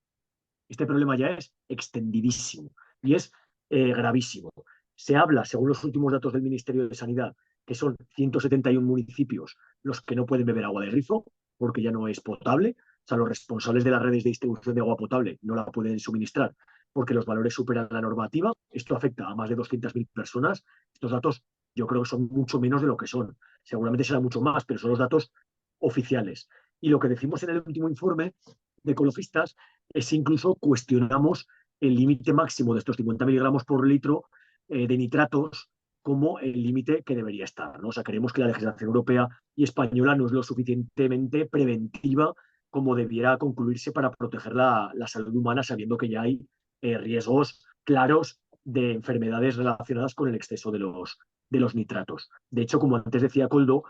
Este problema ya es extendidísimo y es gravísimo. Se habla, según los últimos datos del Ministerio de Sanidad, que son 171 municipios los que no pueden beber agua de grifo porque ya no es potable. O sea, los responsables de las redes de distribución de agua potable no la pueden suministrar porque los valores superan la normativa. Esto afecta a más de 200.000 personas. Estos datos yo creo que son mucho menos de lo que son. Seguramente será mucho más, pero son los datos oficiales. Y lo que decimos en el último informe de ecologistas es incluso cuestionamos el límite máximo de estos 50 miligramos por litro de nitratos como el límite que debería estar, ¿no? O sea, creemos que la legislación europea y española no es lo suficientemente preventiva como debiera concluirse para proteger la salud humana, sabiendo que ya hay riesgos claros de enfermedades relacionadas con el exceso de los nitratos. De hecho, como antes decía Coldo,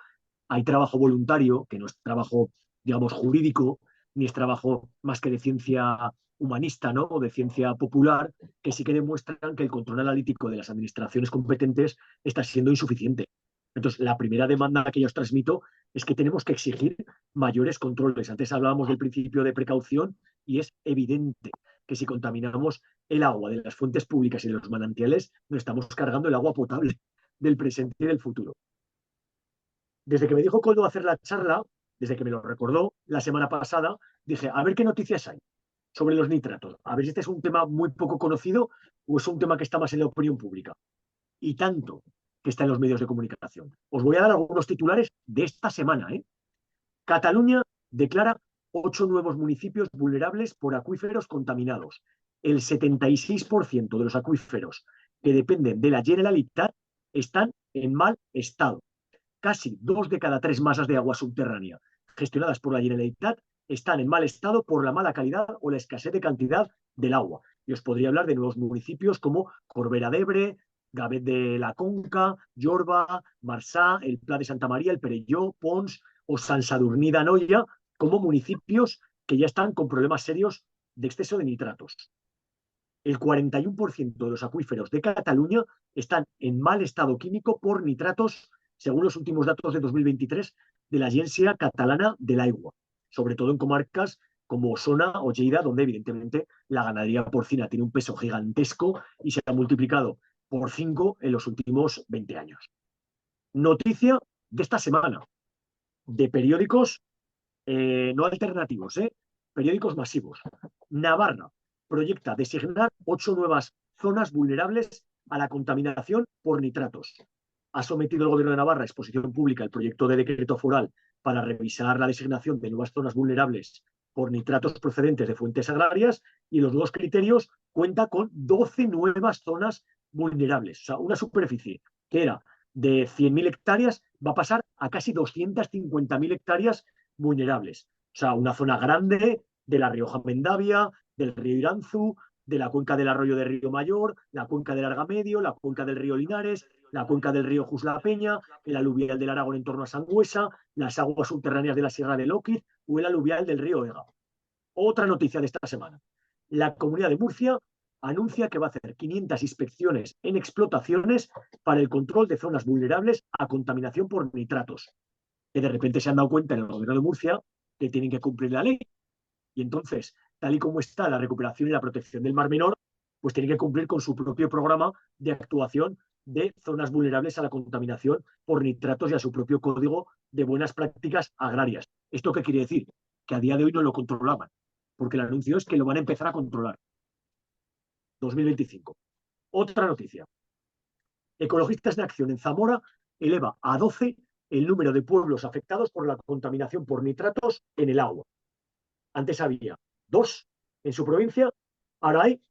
hay trabajo voluntario, que no es trabajo digamos, jurídico, ni es trabajo más que de ciencia humanista, ¿no? O de ciencia popular, que sí que demuestran que el control analítico de las administraciones competentes está siendo insuficiente. Entonces, la primera demanda que yo os transmito es que tenemos que exigir mayores controles. Antes hablábamos del principio de precaución y es evidente que si contaminamos el agua de las fuentes públicas y de los manantiales, nos estamos cargando el agua potable del presente y del futuro. Desde que me dijo Koldo hacer la charla, desde que me lo recordó la semana pasada, dije, a ver qué noticias hay sobre los nitratos. A ver si este es un tema muy poco conocido o es un tema que está más en la opinión pública. Y tanto que está en los medios de comunicación. Os voy a dar algunos titulares de esta semana. Cataluña declara 8 nuevos municipios vulnerables por acuíferos contaminados. El 76% de los acuíferos que dependen de la Generalitat están en mal estado. Casi 2 de cada 3 masas de agua subterránea gestionadas por la Generalitat están en mal estado por la mala calidad o la escasez de cantidad del agua. Y os podría hablar de nuevos municipios como Corbera d'Ebre, Gavet de la Conca, Jorba, Marçà, el Pla de Santa María, el Perelló, Pons o Sant Sadurní d'Anoia, como municipios que ya están con problemas serios de exceso de nitratos. El 41% de los acuíferos de Cataluña están en mal estado químico por nitratos, según los últimos datos de 2023 de la Agència Catalana de l'Aigua, sobre todo en comarcas como Osona o Lleida, donde evidentemente la ganadería porcina tiene un peso gigantesco y se ha multiplicado por 5 en los últimos 20 años. Noticia de esta semana, de periódicos no alternativos, periódicos masivos. Navarra proyecta designar 8 nuevas zonas vulnerables a la contaminación por nitratos. Ha sometido el Gobierno de Navarra a exposición pública el proyecto de decreto foral para revisar la designación de nuevas zonas vulnerables por nitratos procedentes de fuentes agrarias, y los nuevos criterios cuenta con 12 nuevas zonas vulnerables. O sea, una superficie que era de 100.000 hectáreas va a pasar a casi 250.000 hectáreas vulnerables. O sea, una zona grande de la Rioja Mendavia, del río Iranzu, de la cuenca del arroyo de Río Mayor, la cuenca del Argamedio, la cuenca del río Linares, la cuenca del río Jusla-Peña, el aluvial del Aragón en torno a Sangüesa, las aguas subterráneas de la Sierra de Lóquiz o el aluvial del río Ega. Otra noticia de esta semana. La Comunidad de Murcia anuncia que va a hacer 500 inspecciones en explotaciones para el control de zonas vulnerables a contaminación por nitratos, que de repente se han dado cuenta en el Gobierno de Murcia que tienen que cumplir la ley. Y entonces, tal y como está la recuperación y la protección del Mar Menor, pues tienen que cumplir con su propio programa de actuación de zonas vulnerables a la contaminación por nitratos y a su propio código de buenas prácticas agrarias. ¿Esto qué quiere decir? Que a día de hoy no lo controlaban, porque el anuncio es que lo van a empezar a controlar. 2025. Otra noticia. Ecologistas de Acción en Zamora eleva a 12 el número de pueblos afectados por la contaminación por nitratos en el agua. Antes había 2 en su provincia, ahora hay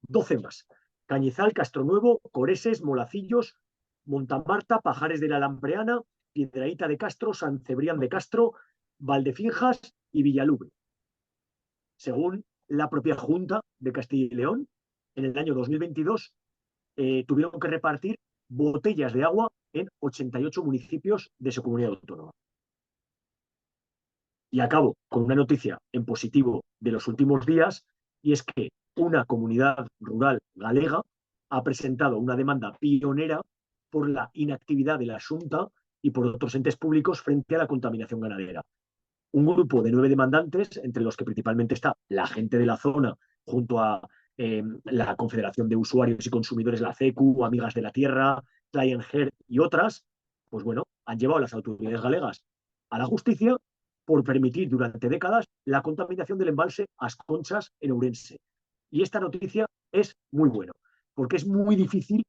12 más. Cañizal, Castronuevo, Coreses, Molacillos, Montamarta, Pajares de la Lampreana, Piedrahita de Castro, San Cebrián de Castro, Valdefinjas y Villalubre. Según la propia Junta de Castilla y León, en el año 2022 tuvieron que repartir botellas de agua en 88 municipios de su comunidad autónoma. Y acabo con una noticia en positivo de los últimos días, y es que una comunidad rural galega ha presentado una demanda pionera por la inactividad de la Xunta y por otros entes públicos frente a la contaminación ganadera. Un grupo de 9 demandantes, entre los que principalmente está la gente de la zona, junto a la Confederación de Usuarios y Consumidores, la CECU, Amigas de la Tierra, Client Health y otras, pues bueno, han llevado a las autoridades galegas a la justicia por permitir durante décadas la contaminación del embalse As Conchas en Ourense. Y esta noticia es muy buena, porque es muy difícil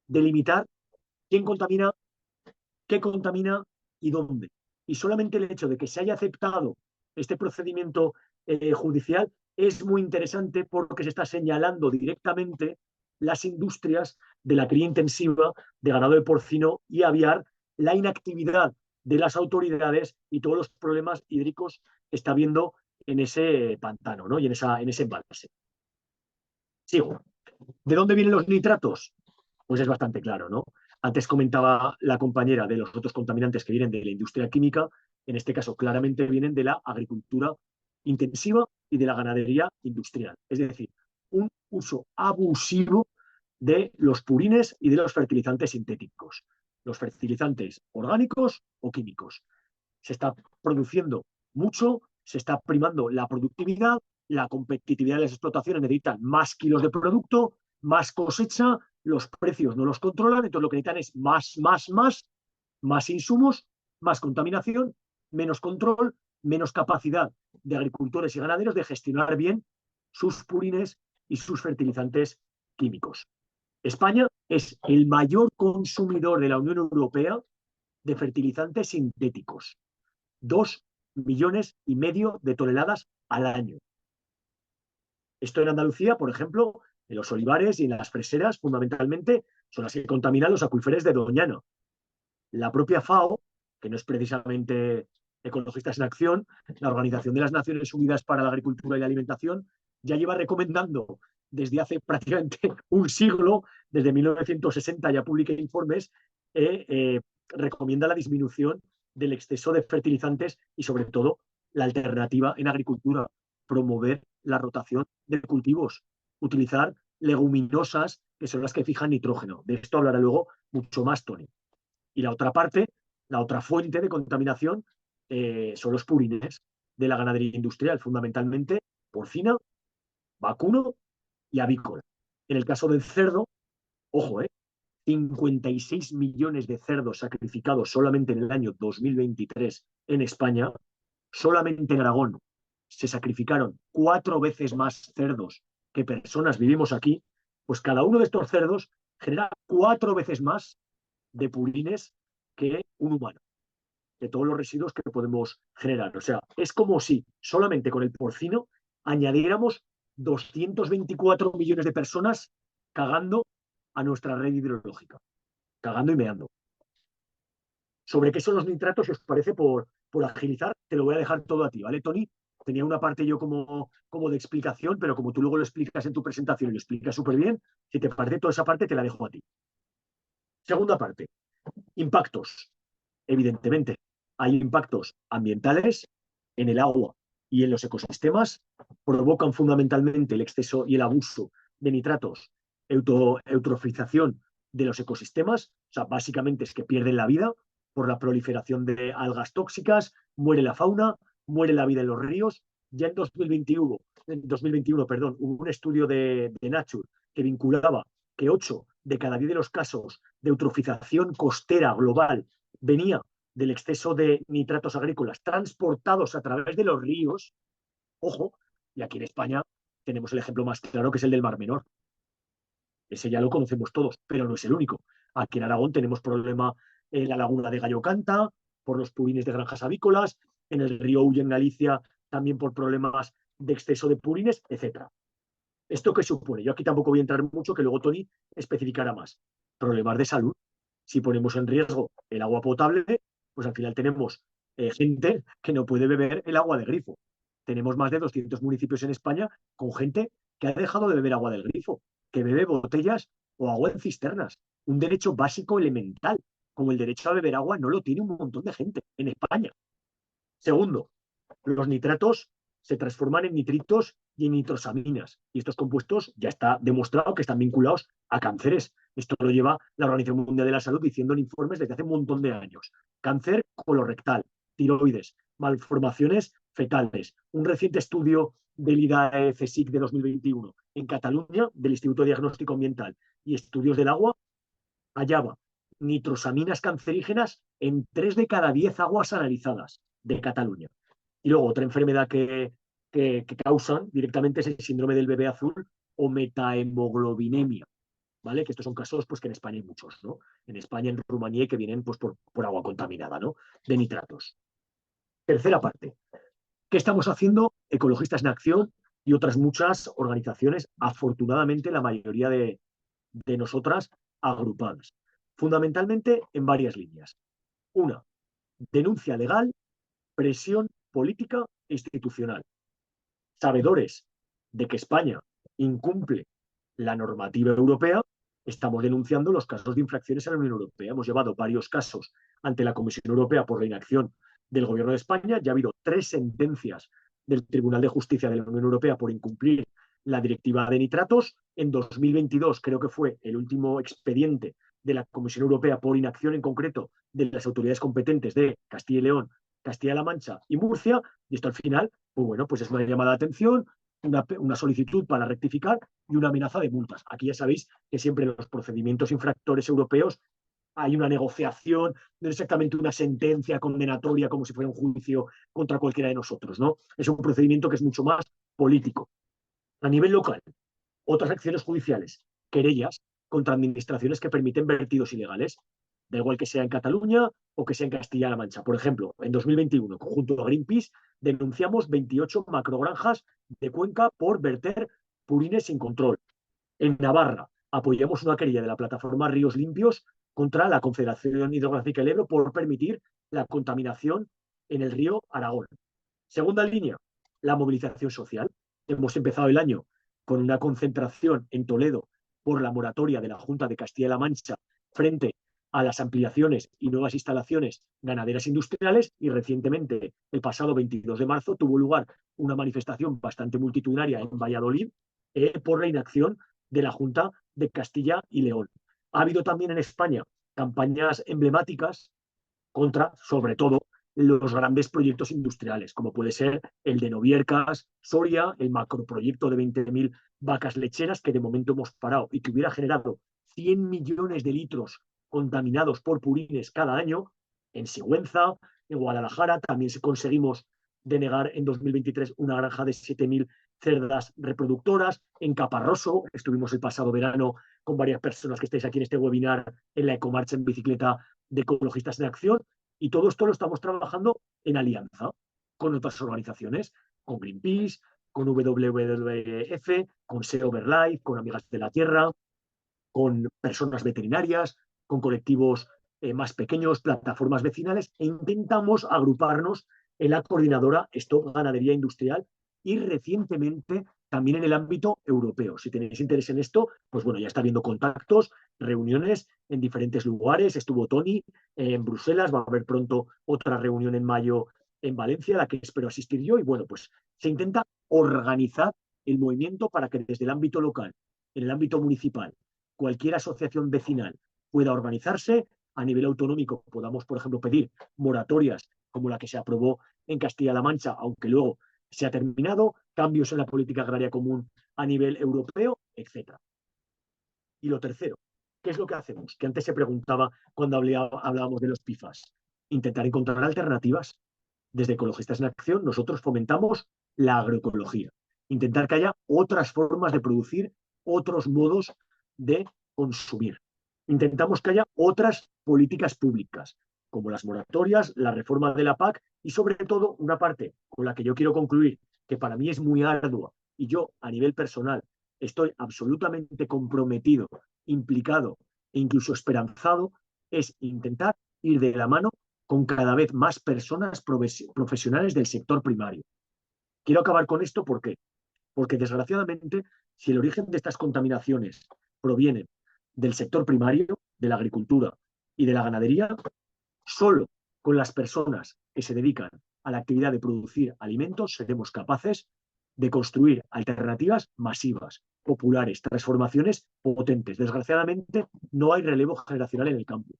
delimitar quién contamina, qué contamina y dónde. Y solamente el hecho de que se haya aceptado este procedimiento judicial es muy interesante, porque se está señalando directamente las industrias de la cría intensiva de ganado de porcino y aviar, la inactividad de las autoridades y todos los problemas hídricos que está habiendo en ese pantano, ¿no? Y en ese embalse. Sigo. ¿De dónde vienen los nitratos? Pues es bastante claro, ¿no? Antes comentaba la compañera de los otros contaminantes que vienen de la industria química, en este caso claramente vienen de la agricultura intensiva y de la ganadería industrial. Es decir, un uso abusivo de los purines y de los fertilizantes sintéticos, los fertilizantes orgánicos o químicos. Se está produciendo mucho, se está primando la productividad, la competitividad de las explotaciones necesitan más kilos de producto, más cosecha, los precios no los controlan, entonces lo que necesitan es más insumos, más contaminación, menos control, menos capacidad de agricultores y ganaderos de gestionar bien sus purines y sus fertilizantes químicos. España es el mayor consumidor de la Unión Europea de fertilizantes sintéticos. 2,5 millones de toneladas al año. Esto en Andalucía, por ejemplo, en los olivares y en las freseras, fundamentalmente, son las que contaminan los acuíferos de Doñana. La propia FAO, que no es precisamente Ecologistas en Acción, la Organización de las Naciones Unidas para la Agricultura y la Alimentación, ya lleva recomendando desde hace prácticamente un siglo, desde 1960 ya publica informes, recomienda la disminución del exceso de fertilizantes y sobre todo la alternativa en agricultura, promover la rotación de cultivos, utilizar leguminosas que son las que fijan nitrógeno. De esto hablará luego mucho más Tony. Y la otra parte, la otra fuente de contaminación son los purines de la ganadería industrial, fundamentalmente porcina, vacuno y avícola. En el caso del cerdo, ojo, 56 millones de cerdos sacrificados solamente en el año 2023 en España. Solamente en Aragón se sacrificaron 4 veces más cerdos que personas vivimos aquí, pues cada uno de estos cerdos genera 4 veces más de purines que un humano, de todos los residuos que podemos generar. O sea, es como si solamente con el porcino añadiéramos 224 millones de personas cagando a nuestra red hidrológica, cagando y meando. Sobre qué son los nitratos, si os parece, por agilizar, te lo voy a dejar todo a ti, ¿vale, Tony? Tenía una parte yo como de explicación, pero como tú luego lo explicas en tu presentación y lo explicas súper bien, si te parece toda esa parte te la dejo a ti. Segunda parte, impactos. Evidentemente, hay impactos ambientales en el agua y en los ecosistemas, provocan fundamentalmente el exceso y el abuso de nitratos, eutrofización de los ecosistemas, o sea, básicamente es que pierden la vida por la proliferación de algas tóxicas, muere la fauna, muere la vida en los ríos. Ya en 2021, hubo un estudio de Nature que vinculaba que 8 de cada 10 de los casos de eutrofización costera global venía del exceso de nitratos agrícolas transportados a través de los ríos. Ojo, y aquí en España tenemos el ejemplo más claro, que es el del Mar Menor. Ese ya lo conocemos todos, pero no es el único. Aquí en Aragón tenemos problema en la laguna de Gallocanta por los purines de granjas avícolas, en el río Ulla en Galicia también por problemas de exceso de purines, etc. ¿Esto qué supone? Yo aquí tampoco voy a entrar mucho, que luego Tony especificará más. Problemas de salud. Si ponemos en riesgo el agua potable, pues al final tenemos gente que no puede beber el agua de grifo. Tenemos más de 200 municipios en España con gente que ha dejado de beber agua del grifo, que bebe botellas o agua en cisternas. Un derecho básico elemental, como el derecho a beber agua, no lo tiene un montón de gente en España. Segundo, los nitratos se transforman en nitritos y en nitrosaminas. Y estos compuestos ya está demostrado que están vinculados a cánceres. Esto lo lleva la Organización Mundial de la Salud diciendo en informes desde hace un montón de años. Cáncer colorectal, tiroides, malformaciones fetales. Un reciente estudio del IDAE-CSIC de 2021 en Cataluña, del Instituto de Diagnóstico Ambiental y Estudios del Agua, hallaba nitrosaminas cancerígenas en 3 de cada 10 aguas analizadas de Cataluña. Y luego otra enfermedad que causan directamente es el síndrome del bebé azul o metahemoglobinemia, ¿vale? Que estos son casos pues, que en España hay muchos, ¿no? En España, en Rumanía, que vienen pues, por agua contaminada, ¿no? De nitratos. Tercera parte. ¿Qué estamos haciendo Ecologistas en Acción y otras muchas organizaciones, afortunadamente la mayoría de nosotras agrupadas? Fundamentalmente en varias líneas. Una, denuncia legal, presión política e institucional. Sabedores de que España incumple la normativa europea, estamos denunciando los casos de infracciones a la Unión Europea. Hemos llevado varios casos ante la Comisión Europea por la inacción del Gobierno de España. Ya ha habido 3 sentencias del Tribunal de Justicia de la Unión Europea por incumplir la directiva de nitratos. En 2022 creo que fue el último expediente de la Comisión Europea por inacción en concreto de las autoridades competentes de Castilla y León, Castilla-La Mancha y Murcia. Y esto al final, pues bueno, pues es una llamada de atención, una solicitud para rectificar y una amenaza de multas. Aquí ya sabéis que siempre en los procedimientos infractores europeos hay una negociación, no es exactamente una sentencia condenatoria como si fuera un juicio contra cualquiera de nosotros, ¿no? Es un procedimiento que es mucho más político. A nivel local, otras acciones judiciales, querellas contra administraciones que permiten vertidos ilegales, da igual que sea en Cataluña o que sea en Castilla-La Mancha. Por ejemplo, en 2021, junto a Greenpeace, denunciamos 28 macrogranjas de Cuenca por verter purines sin control. En Navarra, apoyamos una querella de la plataforma Ríos Limpios contra la Confederación Hidrográfica del Ebro por permitir la contaminación en el río Aragón. Segunda línea, la movilización social. Hemos empezado el año con una concentración en Toledo por la moratoria de la Junta de Castilla-La Mancha frente a las ampliaciones y nuevas instalaciones ganaderas industriales, y recientemente, el pasado 22 de marzo, tuvo lugar una manifestación bastante multitudinaria en Valladolid por la inacción de la Junta de Castilla y León. Ha habido también en España campañas emblemáticas contra, sobre todo, los grandes proyectos industriales, como puede ser el de Noviercas, Soria, el macroproyecto de 20.000 vacas lecheras que de momento hemos parado y que hubiera generado 100 millones de litros contaminados por purines cada año. En Sigüenza, en Guadalajara, también conseguimos denegar en 2023 una granja de 7.000 cerdas reproductoras. En Caparroso, estuvimos el pasado verano con varias personas que estáis aquí en este webinar en la ecomarcha en bicicleta de Ecologistas en Acción, y todo esto lo estamos trabajando en alianza con otras organizaciones, con Greenpeace, con WWF, con Sea Over Life, con Amigas de la Tierra, con personas veterinarias, con colectivos más pequeños, plataformas vecinales, e intentamos agruparnos en la coordinadora Stop Ganadería Industrial, y recientemente también en el ámbito europeo. Si tenéis interés en esto, pues bueno, ya está habiendo contactos, reuniones en diferentes lugares. Estuvo Tony en Bruselas, va a haber pronto otra reunión en mayo en Valencia, a la que espero asistir yo, y bueno, pues se intenta organizar el movimiento para que desde el ámbito local, en el ámbito municipal, cualquier asociación vecinal pueda organizarse. A nivel autonómico podamos, por ejemplo, pedir moratorias como la que se aprobó en Castilla-La Mancha, aunque luego se ha terminado, cambios en la política agraria común a nivel europeo, etc. Y lo tercero, ¿qué es lo que hacemos? Que antes se preguntaba cuando hablábamos de los PFAS. Intentar encontrar alternativas. Desde Ecologistas en Acción nosotros fomentamos la agroecología. Intentar que haya otras formas de producir, otros modos de consumir. Intentamos que haya otras políticas públicas, como las moratorias, la reforma de la PAC, y sobre todo una parte con la que yo quiero concluir, que para mí es muy ardua, y yo a nivel personal estoy absolutamente comprometido, implicado e incluso esperanzado, es intentar ir de la mano con cada vez más personas profesionales del sector primario. Quiero acabar con esto, ¿por qué? Porque desgraciadamente, si el origen de estas contaminaciones proviene del sector primario, de la agricultura y de la ganadería, solo con las personas que se dedican a la actividad de producir alimentos seremos capaces de construir alternativas masivas, populares, transformaciones potentes. Desgraciadamente, no hay relevo generacional en el campo.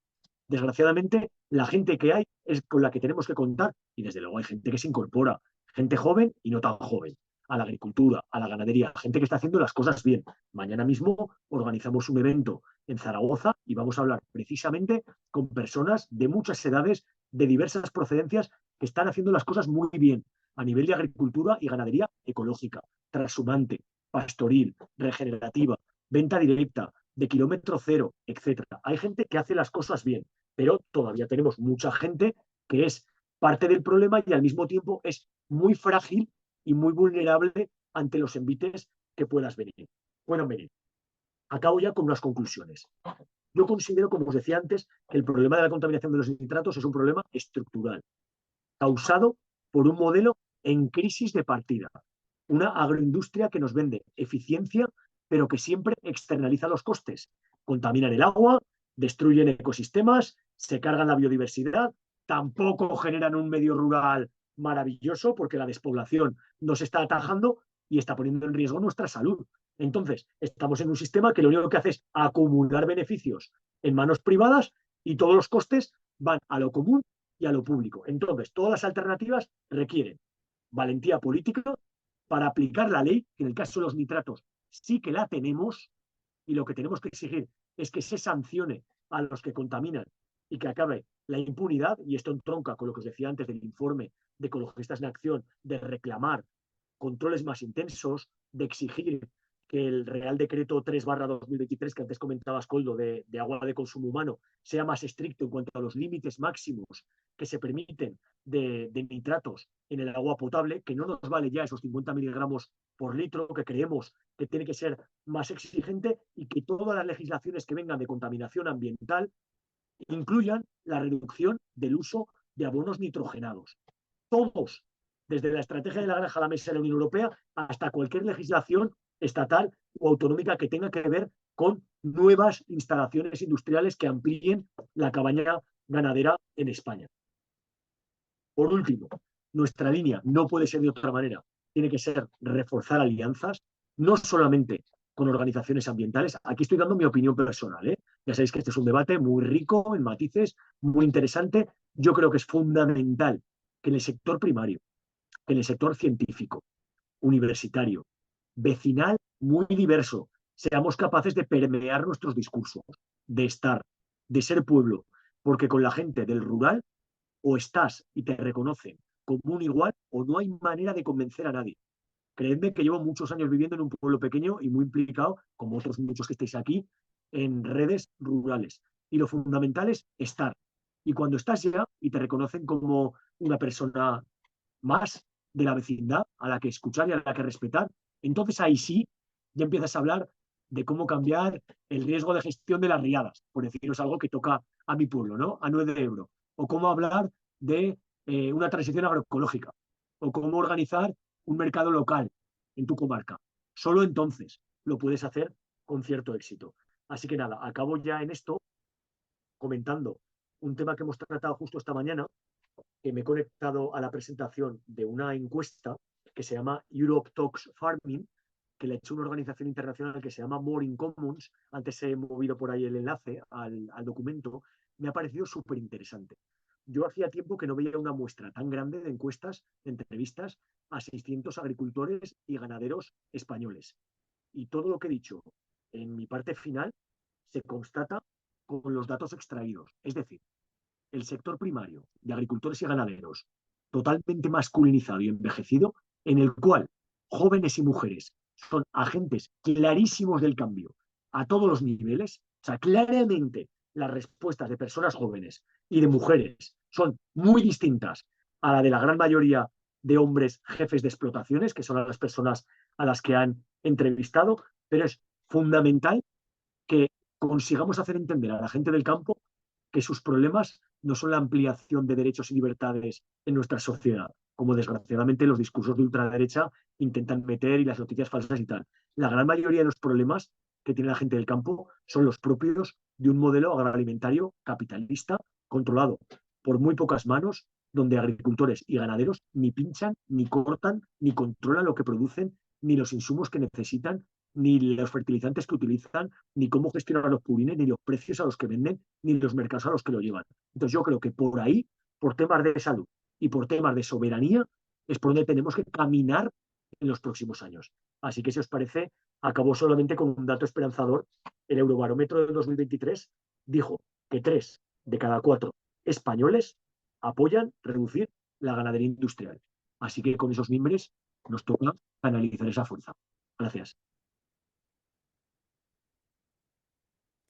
Desgraciadamente, la gente que hay es con la que tenemos que contar, y desde luego hay gente que se incorpora, gente joven y no tan joven, a la agricultura, a la ganadería, gente que está haciendo las cosas bien. Mañana mismo organizamos un evento en Zaragoza y vamos a hablar precisamente con personas de muchas edades, de diversas procedencias, que están haciendo las cosas muy bien a nivel de agricultura y ganadería ecológica, transhumante, pastoril, regenerativa, venta directa, de kilómetro cero, etcétera. Hay gente que hace las cosas bien, pero todavía tenemos mucha gente que es parte del problema y al mismo tiempo es muy frágil y muy vulnerable ante los envites que puedan venir. Acabo ya con unas conclusiones. Yo considero, como os decía antes, que el problema de la contaminación de los nitratos es un problema estructural, causado por un modelo en crisis de partida. Una agroindustria que nos vende eficiencia, pero que siempre externaliza los costes. Contaminan el agua, destruyen ecosistemas, se cargan la biodiversidad tampoco generan un medio rural maravilloso porque la despoblación nos está atajando y está poniendo en riesgo nuestra salud. Entonces, estamos en un sistema que lo único que hace es acumular beneficios en manos privadas y todos los costes van a lo común y a lo público. Entonces, todas las alternativas requieren valentía política para aplicar la ley, que en el caso de los nitratos sí que la tenemos, y lo que tenemos que exigir es que se sancione a los que contaminan y que acabe la impunidad, y esto entronca con lo que os decía antes del informe de Ecologistas en Acción, de reclamar controles más intensos, de exigir que el Real Decreto 3/2023, que antes comentabas, Coldo, de agua de consumo humano, sea más estricto en cuanto a los límites máximos que se permiten de nitratos en el agua potable, que no nos vale ya esos 50 miligramos por litro, que creemos que tiene que ser más exigente y que todas las legislaciones que vengan de contaminación ambiental incluyan la reducción del uso de abonos nitrogenados. Todos, desde la estrategia de la granja a la mesa de la Unión Europea hasta cualquier legislación estatal o autonómica que tenga que ver con nuevas instalaciones industriales que amplíen la cabaña ganadera en España. Por último, nuestra línea no puede ser de otra manera. Tiene que ser reforzar alianzas, no solamente con organizaciones ambientales. Aquí estoy dando mi opinión personal, ¿eh? Ya sabéis que este es un debate muy rico en matices, muy interesante. Yo creo que es fundamental que en el sector primario, que en el sector científico, universitario, vecinal, muy diverso, seamos capaces de permear nuestros discursos, de estar, de ser pueblo, porque con la gente del rural o estás y te reconocen como un igual o no hay manera de convencer a nadie. Creedme que llevo muchos años viviendo en un pueblo pequeño y muy implicado, como otros muchos que estáis aquí, en redes rurales. Y lo fundamental es estar. Y cuando estás ya y te reconocen como una persona más de la vecindad a la que escuchar y a la que respetar, entonces ahí sí ya empiezas a hablar de cómo cambiar el riesgo de gestión de las riadas, por deciros algo que toca a mi pueblo, ¿no? A 9 euros. O cómo hablar de una transición agroecológica. O cómo organizar un mercado local en tu comarca. Solo entonces lo puedes hacer con cierto éxito. Así que nada, acabo ya en esto comentando un tema que hemos tratado justo esta mañana, que me he conectado a la presentación de una encuesta que se llama Europe Talks Farming, que le ha hecho una organización internacional que se llama More in Commons. Antes he movido por ahí el enlace al documento. Me ha parecido súper interesante. Yo hacía tiempo que no veía una muestra tan grande de encuestas, de entrevistas a 600 agricultores y ganaderos españoles. Y todo lo que he dicho en mi parte final se constata con los datos extraídos. Es decir, el sector primario de agricultores y ganaderos totalmente masculinizado y envejecido, en el cual jóvenes y mujeres son agentes clarísimos del cambio a todos los niveles. O sea, claramente las respuestas de personas jóvenes y de mujeres son muy distintas a la de la gran mayoría de hombres jefes de explotaciones, que son las personas a las que han entrevistado, pero es fundamental que consigamos hacer entender a la gente del campo que sus problemas no son la ampliación de derechos y libertades en nuestra sociedad, como desgraciadamente los discursos de ultraderecha intentan meter y las noticias falsas y tal. La gran mayoría de los problemas que tiene la gente del campo son los propios de un modelo agroalimentario capitalista controlado por muy pocas manos, donde agricultores y ganaderos ni pinchan, ni cortan, ni controlan lo que producen, ni los insumos que necesitan, ni los fertilizantes que utilizan, ni cómo gestionar los purines, ni los precios a los que venden, ni los mercados a los que lo llevan. Entonces yo creo que por ahí, por temas de salud y por temas de soberanía, es por donde tenemos que caminar en los próximos años. Así que si os parece, acabó solamente con un dato esperanzador. El Eurobarómetro del 2023 dijo que 3 de cada 4 españoles apoyan reducir la ganadería industrial. Así que con esos mimbres nos toca canalizar esa fuerza. Gracias.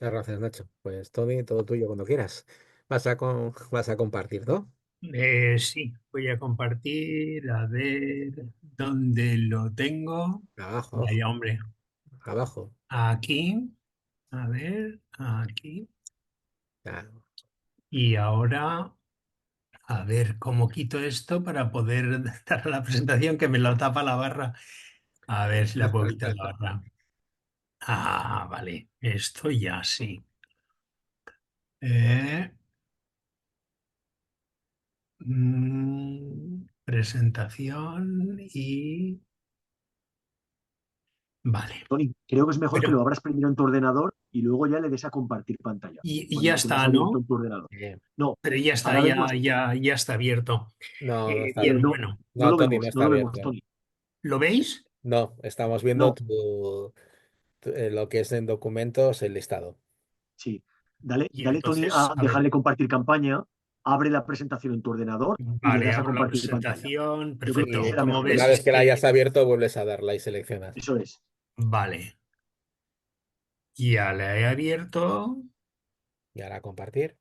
Muchas gracias, Nacho. Pues Tony, todo tuyo cuando quieras. Vas a compartir, ¿no? Sí, voy a compartir, a ver dónde lo tengo. Abajo, abajo, Vaya, hombre, abajo. aquí, a ver, aquí. Ya. Y ahora, a ver cómo quito esto para poder dar la presentación que me lo tapa la barra. A ver si la puedo quitar la barra. Ah, vale, esto ya sí. Eh, Presentación y... Vale. Tony, creo que es mejor que lo Pero, abras primero en tu ordenador y luego ya le des a compartir pantalla, y cuando ya lo tengas está, abierto ¿no? en tu ordenador. Bien. No, Pero ya está, ahora vemos, ya está abierto. No, no está pero Bien, abierto. no, bueno. no No, lo Tony, no vemos, no está lo vemos, abierto. Tony. ¿Lo veis? No, estamos viendo No, lo que es en documentos, el listado. sí. Dale, Y dale, Tony, entonces, a a ver, dejarle compartir campaña, abre la presentación en tu ordenador y le vale, das a abro la compartir pantalla. presentación, Yo creo que perfecto. será Como mejor Una ves, así. vez es que la que, hayas abierto, vuelves a darla y seleccionas. Eso es. vale, ya la he abierto. Y ahora compartir.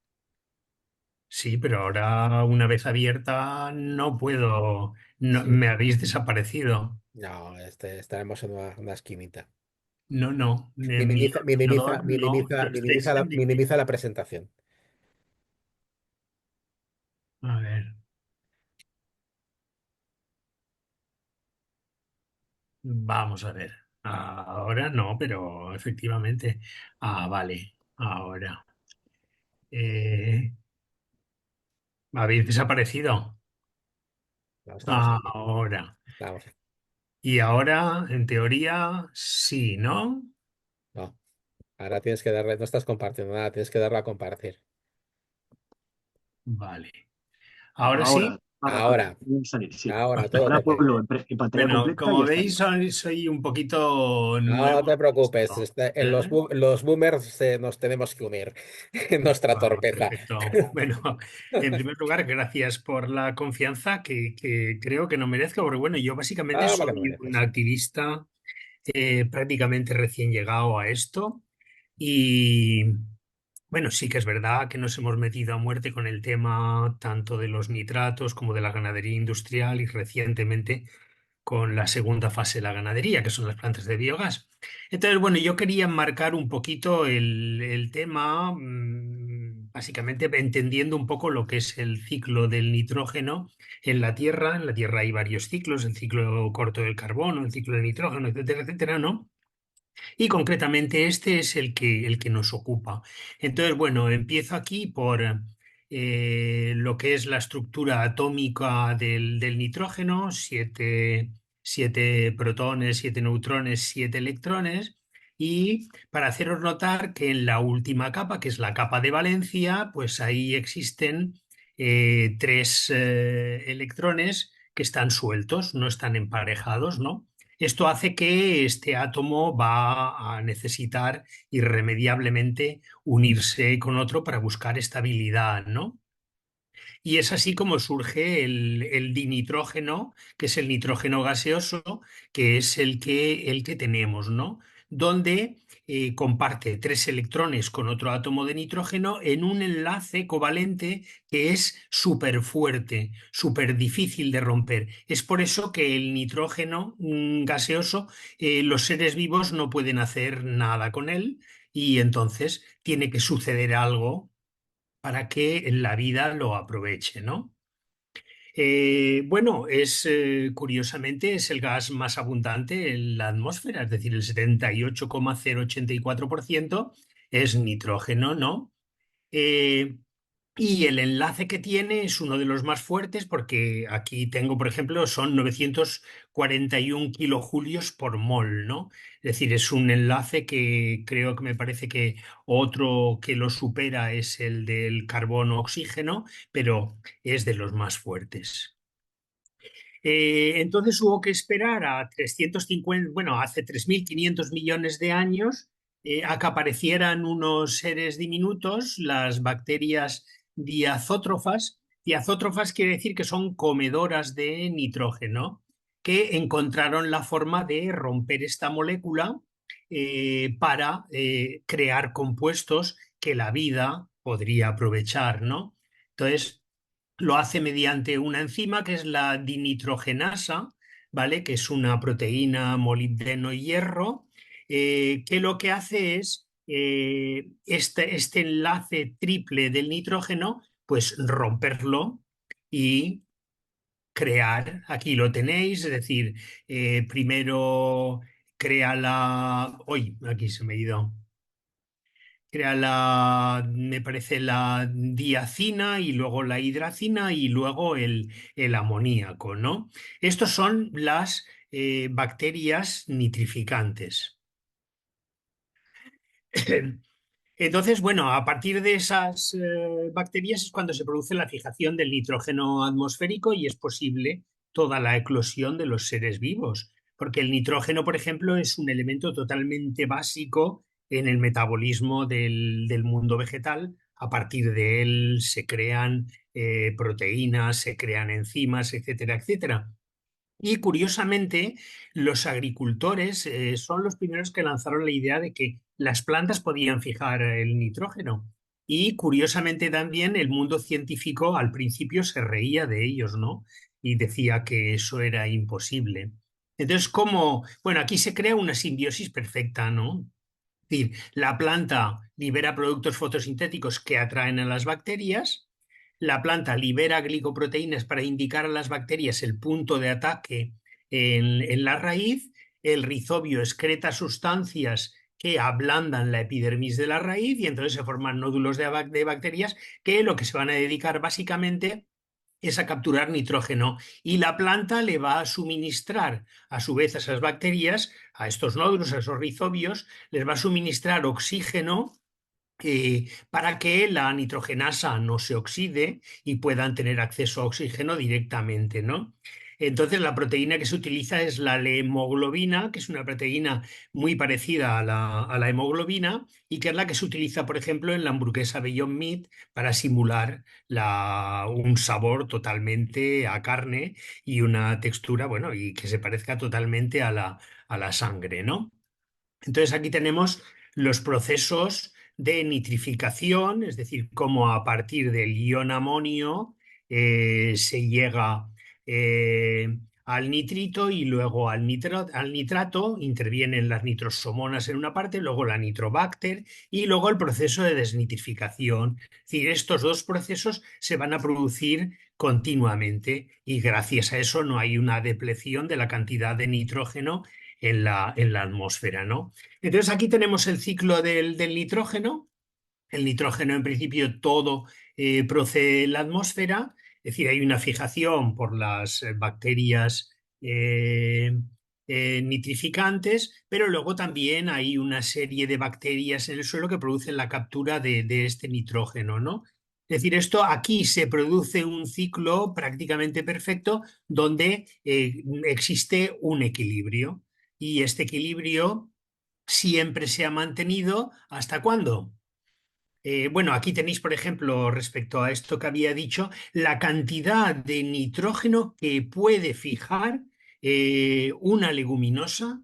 Sí, pero ahora una vez abierta no puedo, no, Sí. me habéis desaparecido. No, estaremos en una esquinita. No, no, en mi Minimiza, minimiza, ordenador no minimiza, lo estáis admitiendo. minimiza la presentación. A ver, vamos a ver. Ahora no, pero efectivamente. Ah, vale, ahora. Eh, ¿Habéis desaparecido? No, estamos aquí. Ahora. Estamos. Y ahora, en teoría, sí, ¿no? No. Ahora tienes que darle, no estás compartiendo nada, tienes que darle a compartir. Vale. Ahora sí. Ahora, Ahora, debe salir, sí. ahora, todo Ahora tope. ponlo en pantalla Bueno, completa y como ya veis, estaría. soy un poquito nuevo No te en preocupes, esto, en ¿eh? los boomers nos tenemos que unir en nuestra Vale, torpeza. perfecto. Bueno, en primer lugar, gracias por la confianza que creo que no merezco, porque bueno, yo básicamente Ah, para que no soy un mereces. activista prácticamente recién llegado a esto y bueno, sí que es verdad que nos hemos metido a muerte con el tema tanto de los nitratos como de la ganadería industrial y recientemente con la segunda fase de la ganadería, que son las plantas de biogás. Entonces, bueno, yo quería marcar un poquito el tema, básicamente entendiendo un poco lo que es el ciclo del nitrógeno en la Tierra. En la Tierra hay varios ciclos, el ciclo corto del carbono, el ciclo del nitrógeno, etcétera, etcétera, ¿no? Y concretamente este es el que nos ocupa. Entonces, bueno, empiezo aquí por lo que es la estructura atómica del nitrógeno, siete protones, siete neutrones, siete electrones. Y para haceros notar que en la última capa, que es la capa de valencia, pues ahí existen tres electrones que están sueltos, no están emparejados, ¿no? Esto hace que este átomo va a necesitar irremediablemente unirse con otro para buscar estabilidad, ¿no? Y es así como surge el dinitrógeno, que es el nitrógeno gaseoso, que es el que tenemos, ¿no? Donde comparte tres electrones con otro átomo de nitrógeno en un enlace covalente que es súper fuerte, súper difícil de romper. Es por eso que el nitrógeno gaseoso, los seres vivos no pueden hacer nada con él y entonces tiene que suceder algo para que la vida lo aproveche, ¿no? Bueno, curiosamente es el gas más abundante en la atmósfera, es decir, el 78,084% es nitrógeno, ¿no? Eh, y el enlace que tiene es uno de los más fuertes porque aquí tengo, por ejemplo, son 941 kilojulios por mol, ¿no? Es decir, es un enlace que creo que me parece que otro que lo supera es el del carbono-oxígeno, pero es de los más fuertes. Entonces hubo que esperar a 350, bueno, hace 3.500 millones de años, a que aparecieran unos seres diminutos, las bacterias diazótrofas. Diazótrofas quiere decir que son comedoras de nitrógeno, que encontraron la forma de romper esta molécula para crear compuestos que la vida podría aprovechar, ¿no? Entonces, lo hace mediante una enzima que es la dinitrogenasa, ¿vale? Que es una proteína molibdeno y hierro, que lo que hace es este enlace triple del nitrógeno, pues romperlo y crear, aquí lo tenéis, es decir, primero crea la... Uy, aquí se me ha ido. me parece, la diacina y luego la hidracina y luego el amoníaco, ¿no? Estos son las bacterias nitrificantes. Entonces, bueno, a partir de esas bacterias es cuando se produce la fijación del nitrógeno atmosférico y es posible toda la eclosión de los seres vivos, porque el nitrógeno, por ejemplo, es un elemento totalmente básico en el metabolismo del mundo vegetal. A partir de él se crean proteínas, se crean enzimas, etcétera, etcétera. Y curiosamente, los agricultores son los primeros que lanzaron la idea de que las plantas podían fijar el nitrógeno. Y curiosamente también el mundo científico al principio se reía de ellos, ¿no? Y decía que eso era imposible. Entonces, ¿cómo? Bueno, aquí se crea una simbiosis perfecta, ¿no? Es decir, la planta libera productos fotosintéticos que atraen a las bacterias, la planta libera glicoproteínas para indicar a las bacterias el punto de ataque en la raíz, el rizobio excreta sustancias que ablandan la epidermis de la raíz y entonces se forman nódulos de bacterias que lo que se van a dedicar básicamente es a capturar nitrógeno y la planta le va a suministrar a su vez a esas bacterias, a estos nódulos, a esos rizobios, les va a suministrar oxígeno para que la nitrogenasa no se oxide y puedan tener acceso a oxígeno directamente, ¿no? Entonces, la proteína que se utiliza es la hemoglobina, que es una proteína muy parecida a la hemoglobina y que es la que se utiliza, por ejemplo, en la hamburguesa Beyond Meat para simular un sabor totalmente a carne y una textura, bueno, y que se parezca totalmente a la sangre, ¿no? Entonces aquí tenemos los procesos de nitrificación, es decir, cómo a partir del ion amonio se llega al nitrito y luego al nitrato, intervienen las nitrosomonas en una parte, luego la nitrobacter y luego el proceso de desnitrificación. Es decir, estos dos procesos se van a producir continuamente y gracias a eso no hay una depleción de la cantidad de nitrógeno en la atmósfera, ¿no? Entonces aquí tenemos el ciclo del nitrógeno. El nitrógeno, en principio, todo procede en la atmósfera, es decir, hay una fijación por las bacterias nitrificantes, pero luego también hay una serie de bacterias en el suelo que producen la captura de este nitrógeno, ¿no? Es decir, esto aquí se produce un ciclo prácticamente perfecto donde existe un equilibrio y este equilibrio siempre se ha mantenido. ¿Hasta cuándo? Bueno, aquí tenéis, por ejemplo, respecto a esto que había dicho, la cantidad de nitrógeno que puede fijar una leguminosa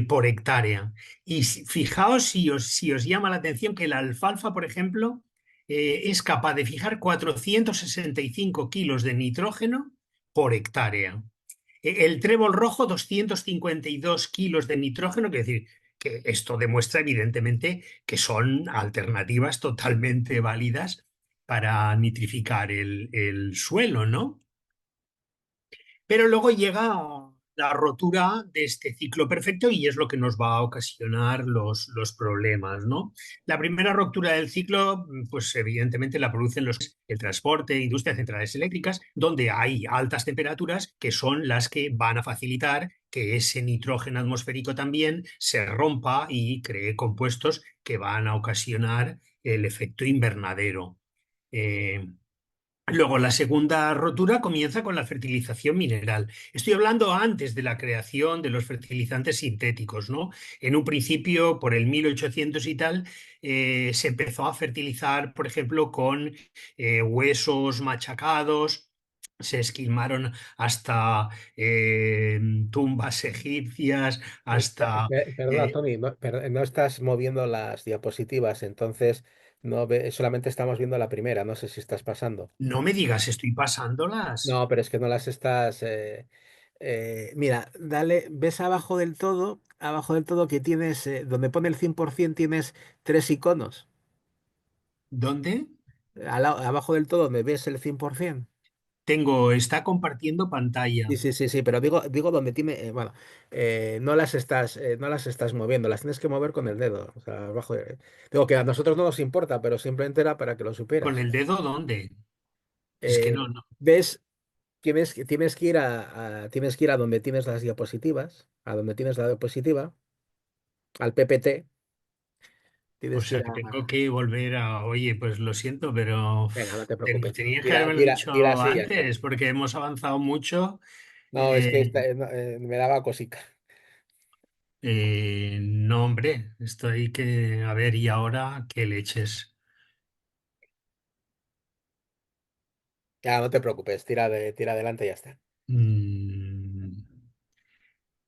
por hectárea. Y fijaos si os llama la atención que la alfalfa, por ejemplo, es capaz de fijar 465 kilos de nitrógeno por hectárea. El trébol rojo, 252 kilos de nitrógeno, quiere decir que esto demuestra evidentemente que son alternativas totalmente válidas para nitrificar el suelo, ¿no? Pero luego llega la rotura de este ciclo perfecto y es lo que nos va a ocasionar los problemas, ¿no? La primera ruptura del ciclo, pues evidentemente la producen el transporte, industria, centrales eléctricas, donde hay altas temperaturas que son las que van a facilitar que ese nitrógeno atmosférico también se rompa y cree compuestos que van a ocasionar el efecto invernadero. Luego, la segunda rotura comienza con la fertilización mineral. Estoy hablando antes de la creación de los fertilizantes sintéticos, ¿no? En un principio, por el 1800 y tal, se empezó a fertilizar, por ejemplo, con huesos machacados. Se esquilmaron hasta tumbas egipcias, hasta... Perdona, eh, Tony, no estás moviendo las diapositivas, entonces solamente estamos viendo la primera, no sé si estás pasando. no me digas, estoy pasándolas. No, pero es que no las estás. Mira, dale, ves abajo del todo que tienes, donde pone el 100% tienes tres iconos. ¿Dónde? Abajo del todo donde ves el 100%. está compartiendo pantalla. Sí, pero digo donde tiene, bueno, no las estás moviendo, las tienes que mover con el dedo. O sea, digo que a nosotros no nos importa, pero simplemente era para que lo ¿Con supieras. el dedo dónde? Es que Eh, no. ¿Ves? Tienes que ir tienes que ir a donde tienes las diapositivas, a donde tienes la diapositiva, al PPT, O tienes que sea, ir que tengo a... que volver oye, pues lo siento, pero Venga, no te preocupes. tenías que haberme lo Tira dicho así y ya está. antes, porque hemos avanzado mucho. No, es que Eh, no, me daba cosica. no, hombre, estoy que, a ver, ¿y ahora qué leches? Ya, no te preocupes, tira adelante y ya está. Mm,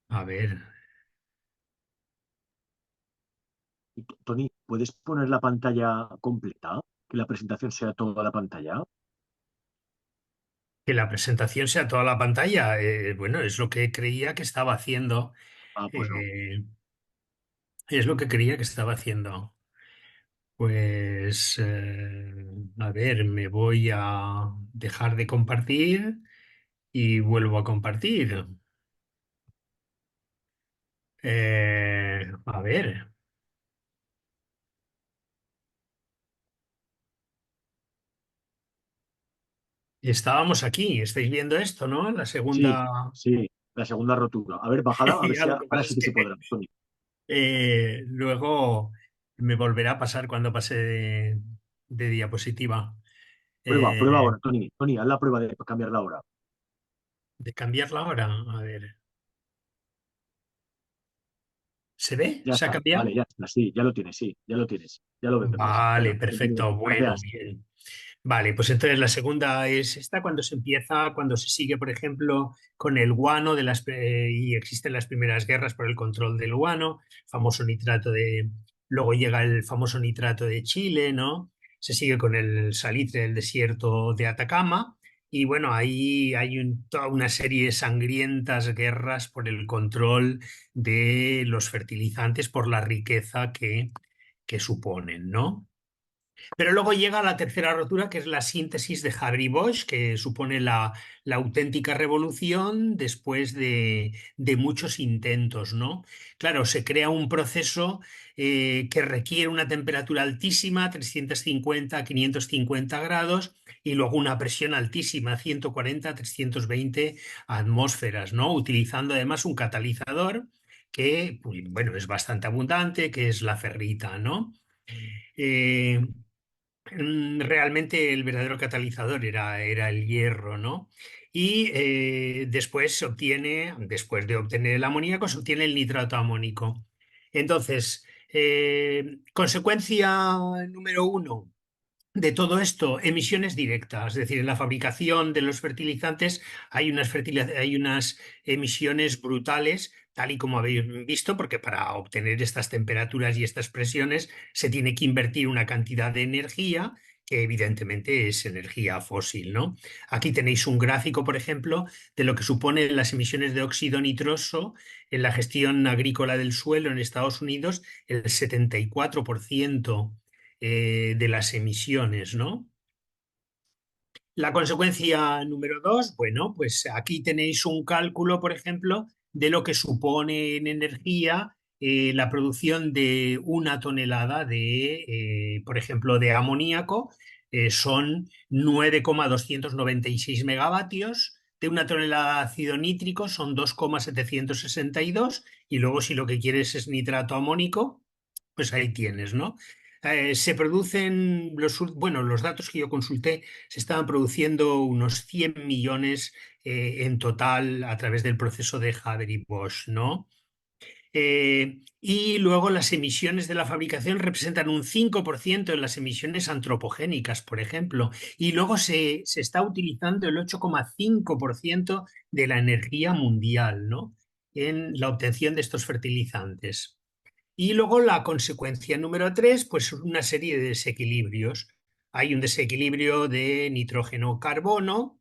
a ver, Y, Tony, ¿puedes poner la pantalla completa? Que la presentación sea toda la pantalla. que la presentación sea toda la pantalla. Bueno, es lo que creía que estaba haciendo. Ah, pues no. eh, es lo que creía que estaba haciendo. Pues, a ver, me voy a dejar de compartir y vuelvo a compartir. A ver, estábamos aquí, estáis viendo esto, ¿no? La Sí, segunda. sí, la segunda rotura. A ver, bájala, a ver Ya, si lo que ahora pasa sí es que se que podrá, Tony. luego me volverá a pasar cuando pase de diapositiva. Prueba Eh, ahora, Tony. Tony, haz la prueba de cambiarla ahora. de cambiarla ahora. A ver, ¿se ve? Ya ¿Se ha está, cambiado? vale, ya está, sí, ya lo tienes, sí, ya lo tienes, ya lo vemos. Vale, Venga, continúa. perfecto, bueno, Gracias. bien. Vale, pues entonces la segunda es esta cuando se empieza, cuando se sigue, por ejemplo, con el guano y existen las primeras guerras por el control del guano, famoso nitrato luego llega el famoso nitrato de Chile, ¿no? Se sigue con el salitre del desierto de Atacama y bueno, ahí hay toda una serie de sangrientas guerras por el control de los fertilizantes por la riqueza que suponen, ¿no? Pero luego llega la tercera rotura, que es la síntesis de Haber-Bosch, que supone la auténtica revolución después de muchos intentos, ¿no? Claro, se crea un proceso que requiere una temperatura altísima, 350 a 550 grados, y luego una presión altísima, 140 a 320 atmósferas, ¿no? Utilizando además un catalizador que, pues, bueno, es bastante abundante, que es la ferrita, ¿no? Eh, Realmente el verdadero catalizador era el hierro, ¿no? Y después después de obtener el amoníaco, se obtiene el nitrato amónico. Entonces, consecuencia número uno de todo esto, emisiones directas, es decir, en la fabricación de los fertilizantes hay unas emisiones brutales, tal y como habéis visto, porque para obtener estas temperaturas y estas presiones se tiene que invertir una cantidad de energía que evidentemente es energía fósil, ¿no? Aquí tenéis un gráfico, por ejemplo, de lo que suponen las emisiones de óxido nitroso en la gestión agrícola del suelo en Estados Unidos, el 74% de las emisiones, ¿no? La consecuencia número dos, bueno, pues aquí tenéis un cálculo, por ejemplo, de lo que supone en energía la producción de una tonelada por ejemplo, de amoníaco. Son 9,296 megavatios. De una tonelada de ácido nítrico son 2,762. Y luego, si lo que quieres es nitrato amónico, pues ahí tienes, ¿no? Se producen, bueno, los datos que yo consulté, se estaban produciendo unos 100 millones en total a través del proceso de Haber-Bosch, ¿no? Y luego las emisiones de la fabricación representan un 5% en las emisiones antropogénicas, por ejemplo, y luego se está utilizando el 8,5% de la energía mundial, ¿no? En la obtención de estos fertilizantes. Y luego la consecuencia número tres, pues una serie de desequilibrios. Hay un desequilibrio de nitrógeno-carbono,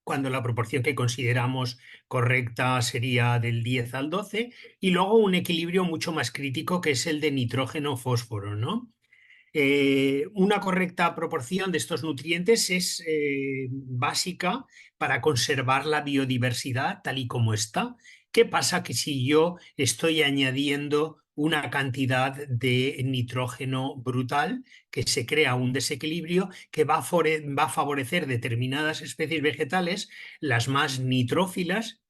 cuando la proporción que consideramos correcta sería del 10 al 12, y luego un equilibrio mucho más crítico que es el de nitrógeno-fósforo, ¿no? Una correcta proporción de estos nutrientes es básica para conservar la biodiversidad tal y como está. ¿Qué pasa que si yo estoy añadiendo una cantidad de nitrógeno brutal, que se crea un desequilibrio que va a favorecer determinadas especies vegetales, las más nitrófilas,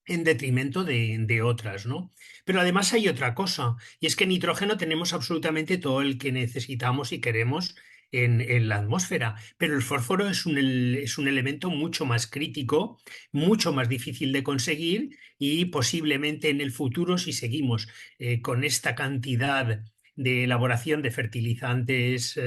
en detrimento de otras, ¿no? Pero además hay otra cosa, y es que nitrógeno tenemos absolutamente todo el que necesitamos y queremos en la atmósfera, pero el fósforo es un elemento mucho más crítico, mucho más difícil de conseguir y posiblemente en el futuro, si seguimos con esta cantidad de elaboración de fertilizantes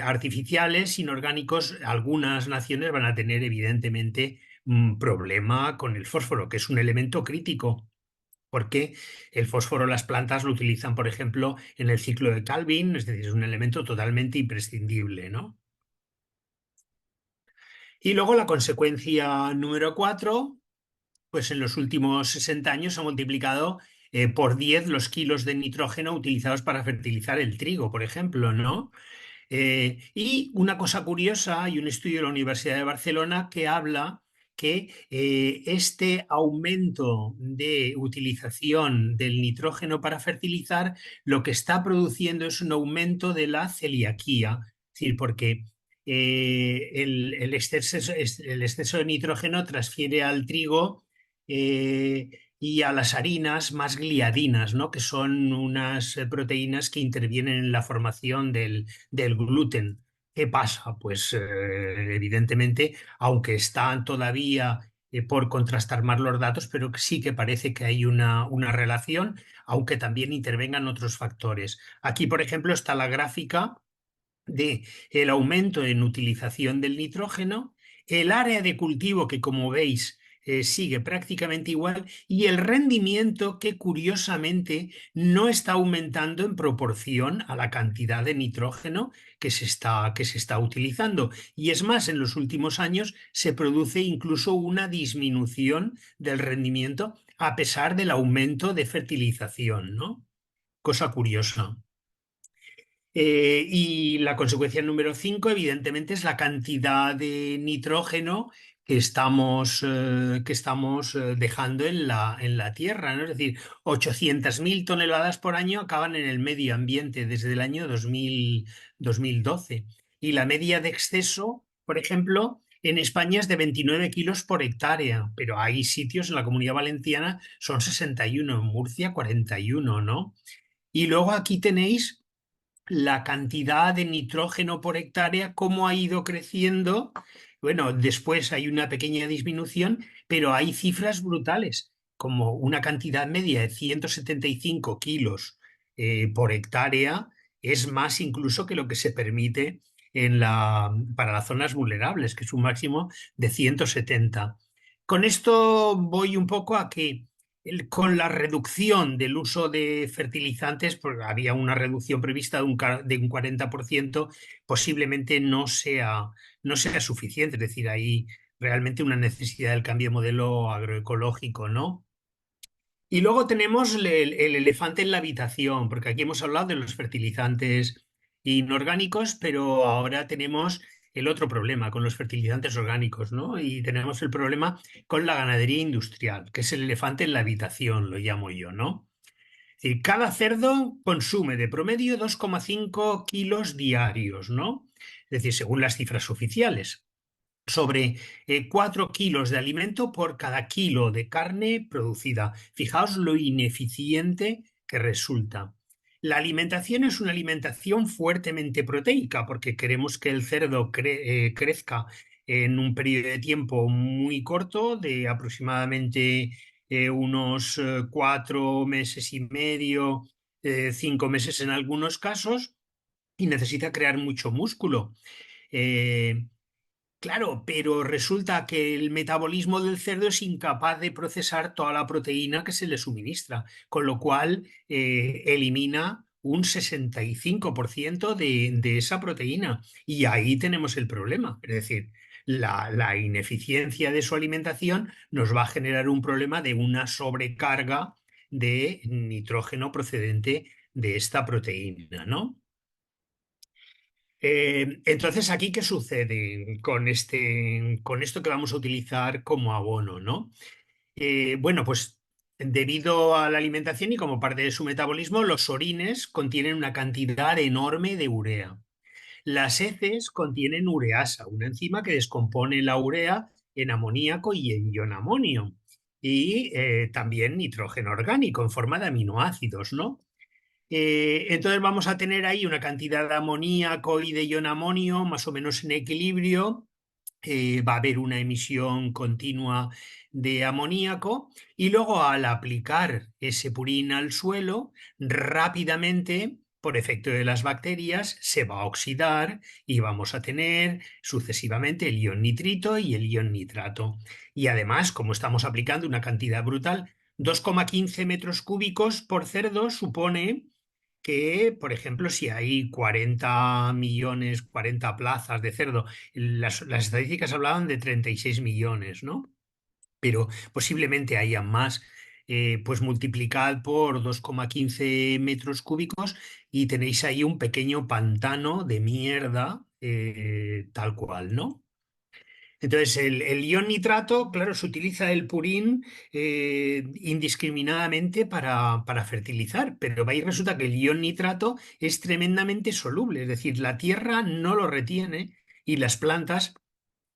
artificiales, inorgánicos, algunas naciones van a tener evidentemente un problema con el fósforo, que es un elemento crítico. Porque el fósforo las plantas lo utilizan, por ejemplo, en el ciclo de Calvin, es decir, es un elemento totalmente imprescindible, ¿no? Y luego la consecuencia número 4, pues en los últimos 60 años se ha multiplicado por 10 los kilos de nitrógeno utilizados para fertilizar el trigo, por ejemplo, ¿no? Y una cosa curiosa, hay un estudio de la Universidad de Barcelona que habla que este aumento de utilización del nitrógeno para fertilizar lo que está produciendo es un aumento de la celiaquía, es decir, porque el exceso de nitrógeno transfiere al trigo eh, y a las harinas más gliadinas, ¿no? Que son unas proteínas que intervienen en la formación del gluten. ¿Qué pasa? Pues evidentemente, aunque están todavía por contrastar más los datos, pero sí que parece que hay una relación, aunque también intervengan otros factores. Aquí, por ejemplo, está la gráfica de el aumento en utilización del nitrógeno, el área de cultivo que, como veis, sigue prácticamente igual, y el rendimiento que curiosamente no está aumentando en proporción a la cantidad de nitrógeno que se está utilizando. Y es más, en los últimos años se produce incluso una disminución del rendimiento a pesar del aumento de fertilización, ¿no? Cosa curiosa. Y la consecuencia número 5, evidentemente, es la cantidad de nitrógeno que estamos dejando en la Tierra, ¿no? Es decir, 800.000 toneladas por año acaban en el medio ambiente desde el año 2012. Y la media de exceso, por ejemplo, en España es de 29 kilos por hectárea, pero hay sitios en la Comunidad Valenciana, son 61, en Murcia 41, ¿no? Y luego aquí tenéis la cantidad de nitrógeno por hectárea, cómo ha ido creciendo. Bueno, después hay una pequeña disminución, pero hay cifras brutales, como una cantidad media de 175 kilos por hectárea, es más incluso que lo que se permite para las zonas vulnerables, que es un máximo de 170. Con esto voy un poco a que con la reducción del uso de fertilizantes, pues había una reducción prevista de un 40%, posiblemente no sea suficiente. Es decir, hay realmente una necesidad del cambio de modelo agroecológico, ¿no? Y luego tenemos el elefante en la habitación, porque aquí hemos hablado de los fertilizantes inorgánicos, pero ahora tenemos el otro problema con los fertilizantes orgánicos, ¿no? Y tenemos el problema con la ganadería industrial, que es el elefante en la habitación, lo llamo yo, ¿no? Es decir, cada cerdo consume de promedio 2,5 kilos diarios, ¿no? Es decir, según las cifras oficiales, sobre 4 kilos de alimento por cada kilo de carne producida. Fijaos lo ineficiente que resulta. La alimentación es una alimentación fuertemente proteica porque queremos que el cerdo crezca en un periodo de tiempo muy corto, de aproximadamente unos 4 meses y medio, 5 meses en algunos casos, y necesita crear mucho músculo. Eh, Claro, pero resulta que el metabolismo del cerdo es incapaz de procesar toda la proteína que se le suministra, con lo cual elimina un 65% de esa proteína. Y ahí tenemos el problema. Es decir, la ineficiencia de su alimentación nos va a generar un problema de una sobrecarga de nitrógeno procedente de esta proteína, ¿no? Entonces, ¿aquí qué sucede con esto que vamos a utilizar como abono, ¿no? Bueno, pues debido a la alimentación y como parte de su metabolismo, los orines contienen una cantidad enorme de urea. Las heces contienen ureasa, una enzima que descompone la urea en amoníaco y en ion amonio. Y también nitrógeno orgánico en forma de aminoácidos, ¿no? Entonces vamos a tener ahí una cantidad de amoníaco y de ion amonio más o menos en equilibrio. Va a haber una emisión continua de amoníaco y luego al aplicar ese purín al suelo, rápidamente, por efecto de las bacterias, se va a oxidar y vamos a tener sucesivamente el ion nitrito y el ion nitrato. Y además, como estamos aplicando una cantidad brutal, 2,15 metros cúbicos por cerdo supone que, por ejemplo, si hay 40 millones, 40 plazas de cerdo, las estadísticas hablaban de 36 millones, ¿no? Pero posiblemente haya más. Pues multiplicad por 2,15 metros cúbicos y tenéis ahí un pequeño pantano de mierda, tal cual, ¿no? Entonces, el ion nitrato, claro, se utiliza el purín indiscriminadamente para fertilizar, pero ahí resulta que el ion nitrato es tremendamente soluble, es decir, la tierra no lo retiene y las plantas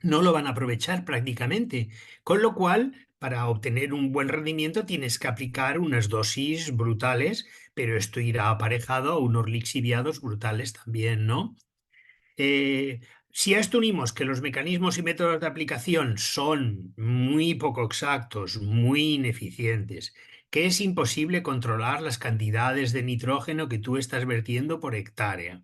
no lo van a aprovechar prácticamente. Con lo cual, para obtener un buen rendimiento tienes que aplicar unas dosis brutales, pero esto irá aparejado a unos lixiviados brutales también, ¿no? Eh, si a esto unimos que los mecanismos y métodos de aplicación son muy poco exactos, muy ineficientes, que es imposible controlar las cantidades de nitrógeno que tú estás vertiendo por hectárea,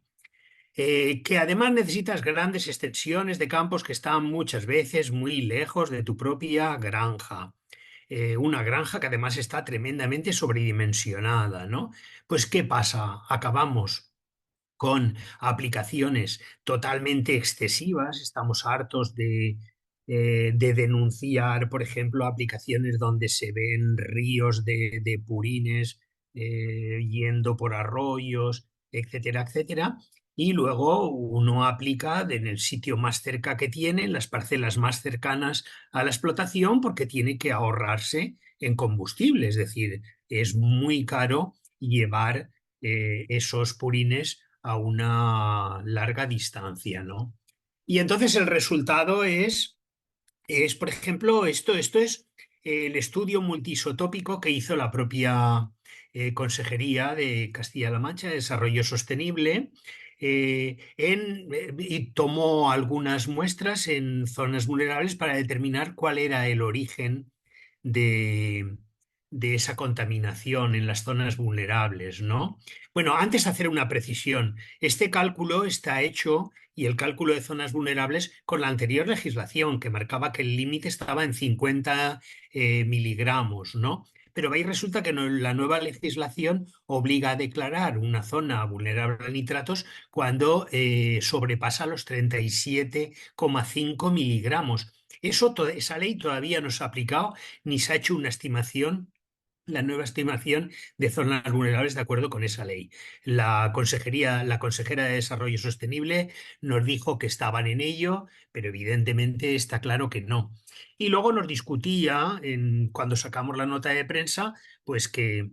que además necesitas grandes extensiones de campos que están muchas veces muy lejos de tu propia granja. Una granja que además está tremendamente sobredimensionada, ¿no? Pues ¿qué pasa? Acabamos con aplicaciones totalmente excesivas. Estamos hartos de denunciar, por ejemplo, aplicaciones donde se ven ríos de purines yendo por arroyos, etcétera, etcétera. Y luego uno aplica en el sitio más cerca que tiene, en las parcelas más cercanas a la explotación, porque tiene que ahorrarse en combustible. Es decir, es muy caro llevar esos purines a una larga distancia, ¿no? Y entonces el resultado por ejemplo, esto es el estudio multiisotópico que hizo la propia Consejería de Castilla-La Mancha de Desarrollo Sostenible, y tomó algunas muestras en zonas vulnerables para determinar cuál era el origen de, de esa contaminación en las zonas vulnerables, ¿no? Bueno, antes de hacer una precisión, este cálculo está hecho y el cálculo de zonas vulnerables con la anterior legislación que marcaba que el límite estaba en 50 miligramos, ¿no? Pero ahí resulta que la nueva legislación obliga a declarar una zona vulnerable a nitratos cuando sobrepasa los 37,5 miligramos. Esa ley todavía no se ha aplicado ni se ha hecho una estimación, la nueva estimación de zonas vulnerables de acuerdo con esa ley. La consejera de Desarrollo Sostenible nos dijo que estaban en ello, pero evidentemente está claro que no. Y luego nos discutía, cuando sacamos la nota de prensa, pues que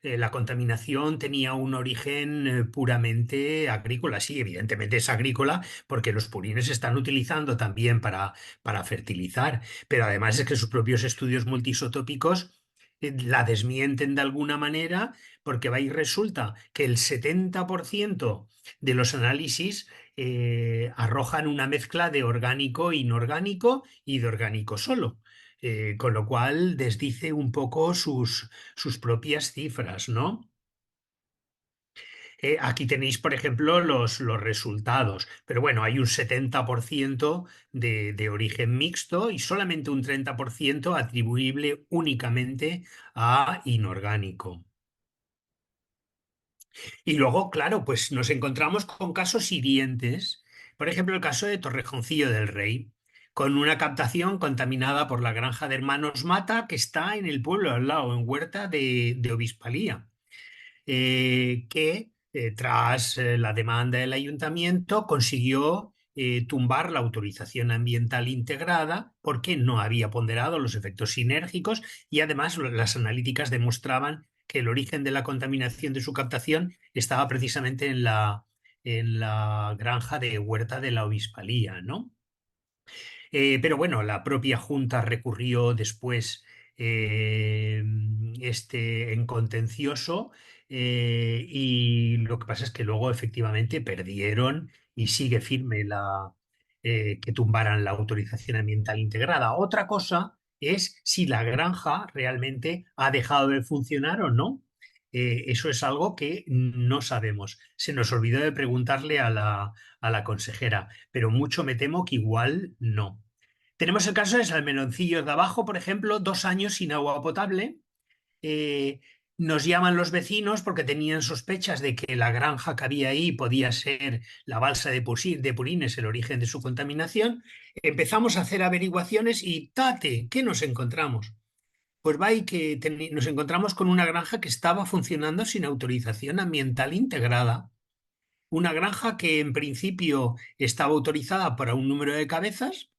la contaminación tenía un origen puramente agrícola. Sí, evidentemente es agrícola porque los purines se están utilizando también para fertilizar, pero además es que sus propios estudios multiisotópicos la desmienten de alguna manera porque va y resulta que el 70% de los análisis arrojan una mezcla de orgánico e inorgánico y de orgánico solo. Con lo cual desdice un poco sus propias cifras, ¿no? Aquí tenéis, por ejemplo, los resultados, pero bueno, hay un 70% de origen mixto y solamente un 30% atribuible únicamente a inorgánico. Y luego, claro, pues nos encontramos con casos hirientes. Por ejemplo, el caso de Torrejoncillo del Rey, con una captación contaminada por la granja de Hermanos Mata, que está en el pueblo al lado, en Huerta de Obispalía, que tras la demanda del ayuntamiento, consiguió tumbar la autorización ambiental integrada porque no había ponderado los efectos sinérgicos y además las analíticas demostraban que el origen de la contaminación de su captación estaba precisamente en la granja de Huerta de la Obispalía, ¿no? Pero bueno, la propia Junta recurrió después en contencioso y lo que pasa es que luego efectivamente perdieron y sigue firme que tumbaran la autorización ambiental integrada. Otra cosa es si la granja realmente ha dejado de funcionar o no. Eso es algo que no sabemos. Se nos olvidó de preguntarle a la consejera, pero mucho me temo que igual no. Tenemos el caso de Salmeroncillos de abajo, por ejemplo, 2 años sin agua potable. Eh, Nos llaman los vecinos porque tenían sospechas de que la granja que había ahí podía ser la balsa de Purines, el origen de su contaminación. Empezamos a hacer averiguaciones y ¡tate! ¿Qué nos encontramos? Pues va y que nos encontramos con una granja que estaba funcionando sin autorización ambiental integrada. Una granja que en principio estaba autorizada para un número de cabezas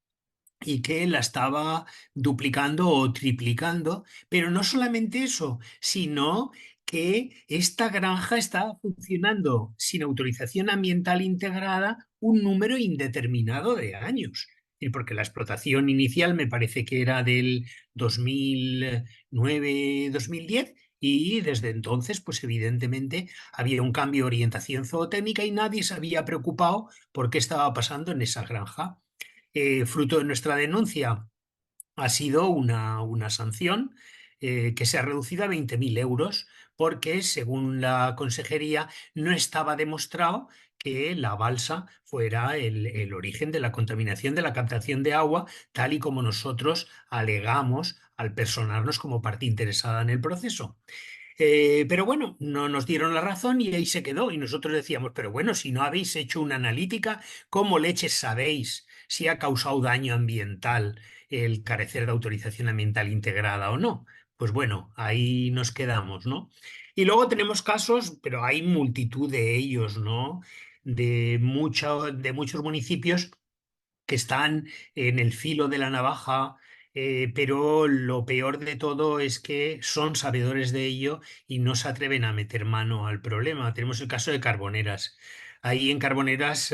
y que la estaba duplicando o triplicando, pero no solamente eso, sino que esta granja estaba funcionando sin autorización ambiental integrada un número indeterminado de años. Y porque la explotación inicial me parece que era del 2009-2010 y desde entonces, pues evidentemente había un cambio de orientación zootécnica y nadie se había preocupado por qué estaba pasando en esa granja. Fruto de nuestra denuncia ha sido una sanción que se ha reducido a 20.000 euros porque, según la consejería, no estaba demostrado que la balsa fuera el origen de la contaminación de la captación de agua, tal y como nosotros alegamos al personarnos como parte interesada en el proceso. Pero bueno, no nos dieron la razón y ahí se quedó. Y nosotros decíamos, pero bueno, si no habéis hecho una analítica, ¿cómo leches sabéis si ha causado daño ambiental el carecer de autorización ambiental integrada o no? Pues bueno, ahí nos quedamos, ¿no? Y luego tenemos casos, pero hay multitud de ellos, ¿no? De muchos municipios que están en el filo de la navaja, pero lo peor de todo es que son sabedores de ello y no se atreven a meter mano al problema. Tenemos el caso de Carboneras. Ahí en Carboneras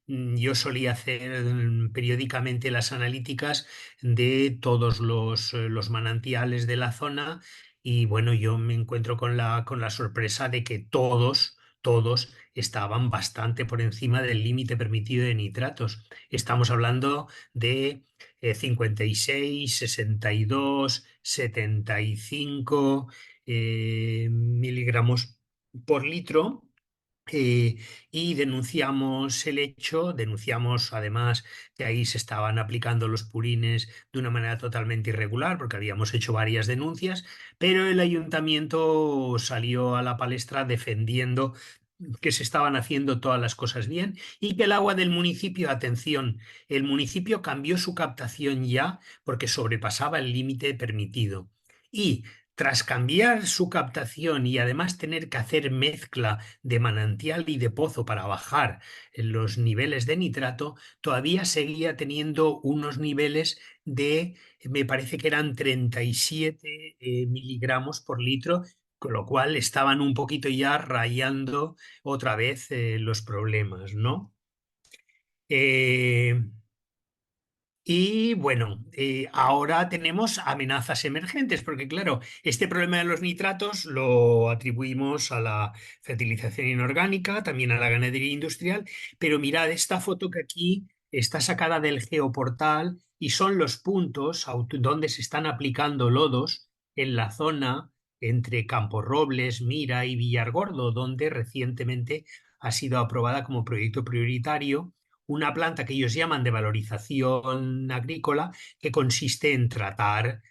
yo solía hacer periódicamente las analíticas de todos los manantiales de la zona y bueno, yo me encuentro con la sorpresa de que todos estaban bastante por encima del límite permitido de nitratos. Estamos hablando de 56, 62, 75 miligramos por litro. Y denunciamos el hecho, denunciamos además que ahí se estaban aplicando los purines de una manera totalmente irregular, porque habíamos hecho varias denuncias, pero el ayuntamiento salió a la palestra defendiendo que se estaban haciendo todas las cosas bien y que el agua del municipio, atención, el municipio cambió su captación ya porque sobrepasaba el límite permitido. Y tras cambiar su captación y además tener que hacer mezcla de manantial y de pozo para bajar los niveles de nitrato, todavía seguía teniendo unos niveles de, me parece que eran 37 miligramos por litro, con lo cual estaban un poquito ya rayando otra vez los problemas, ¿no? Eh, y bueno, ahora tenemos amenazas emergentes, porque claro, este problema de los nitratos lo atribuimos a la fertilización inorgánica, también a la ganadería industrial, pero mirad esta foto que aquí está sacada del geoportal y son los puntos donde se están aplicando lodos en la zona entre Camporrobles, Mira y Villargordo, donde recientemente ha sido aprobada como proyecto prioritario una planta que ellos llaman de valorización agrícola, que consiste en tratar,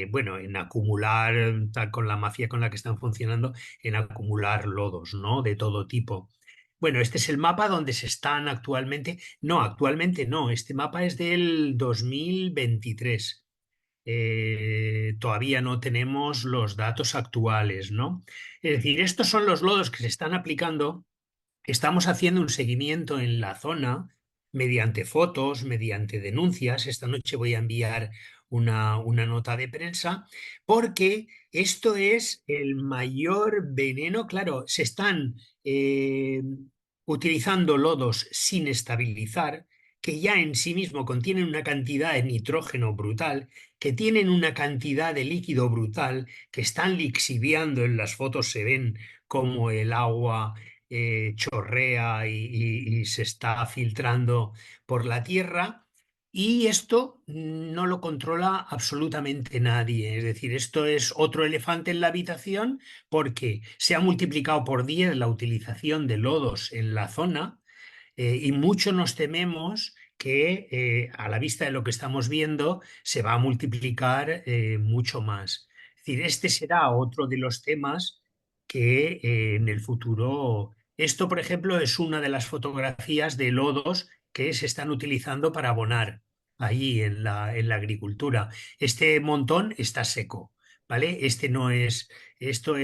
bueno, en acumular, tal con la mafia con la que están funcionando, en acumular lodos, ¿no? De todo tipo. Bueno, este es el mapa donde se están actualmente. No, actualmente no. Este mapa es del 2023. todavía no tenemos los datos actuales, ¿no? Es decir, estos son los lodos que se están aplicando. Estamos haciendo un seguimiento en la zona mediante fotos, mediante denuncias. Esta noche voy a enviar una nota de prensa porque esto es el mayor veneno. Claro, se están utilizando lodos sin estabilizar, que ya en sí mismo contienen una cantidad de nitrógeno brutal, que tienen una cantidad de líquido brutal, que están lixiviando. En las fotos se ven como el agua chorrea y se está filtrando por la tierra. Y esto no lo controla absolutamente nadie. Es decir, esto es otro elefante en la habitación porque se ha multiplicado por 10 la utilización de lodos en la zona, y mucho nos tememos que a la vista de lo que estamos viendo se va a multiplicar mucho más. Es decir, este será otro de los temas que en el futuro... Esto, por ejemplo, es una de las fotografías de lodos que se están utilizando para abonar ahí en la agricultura. Este montón está seco, ¿vale? Este no es,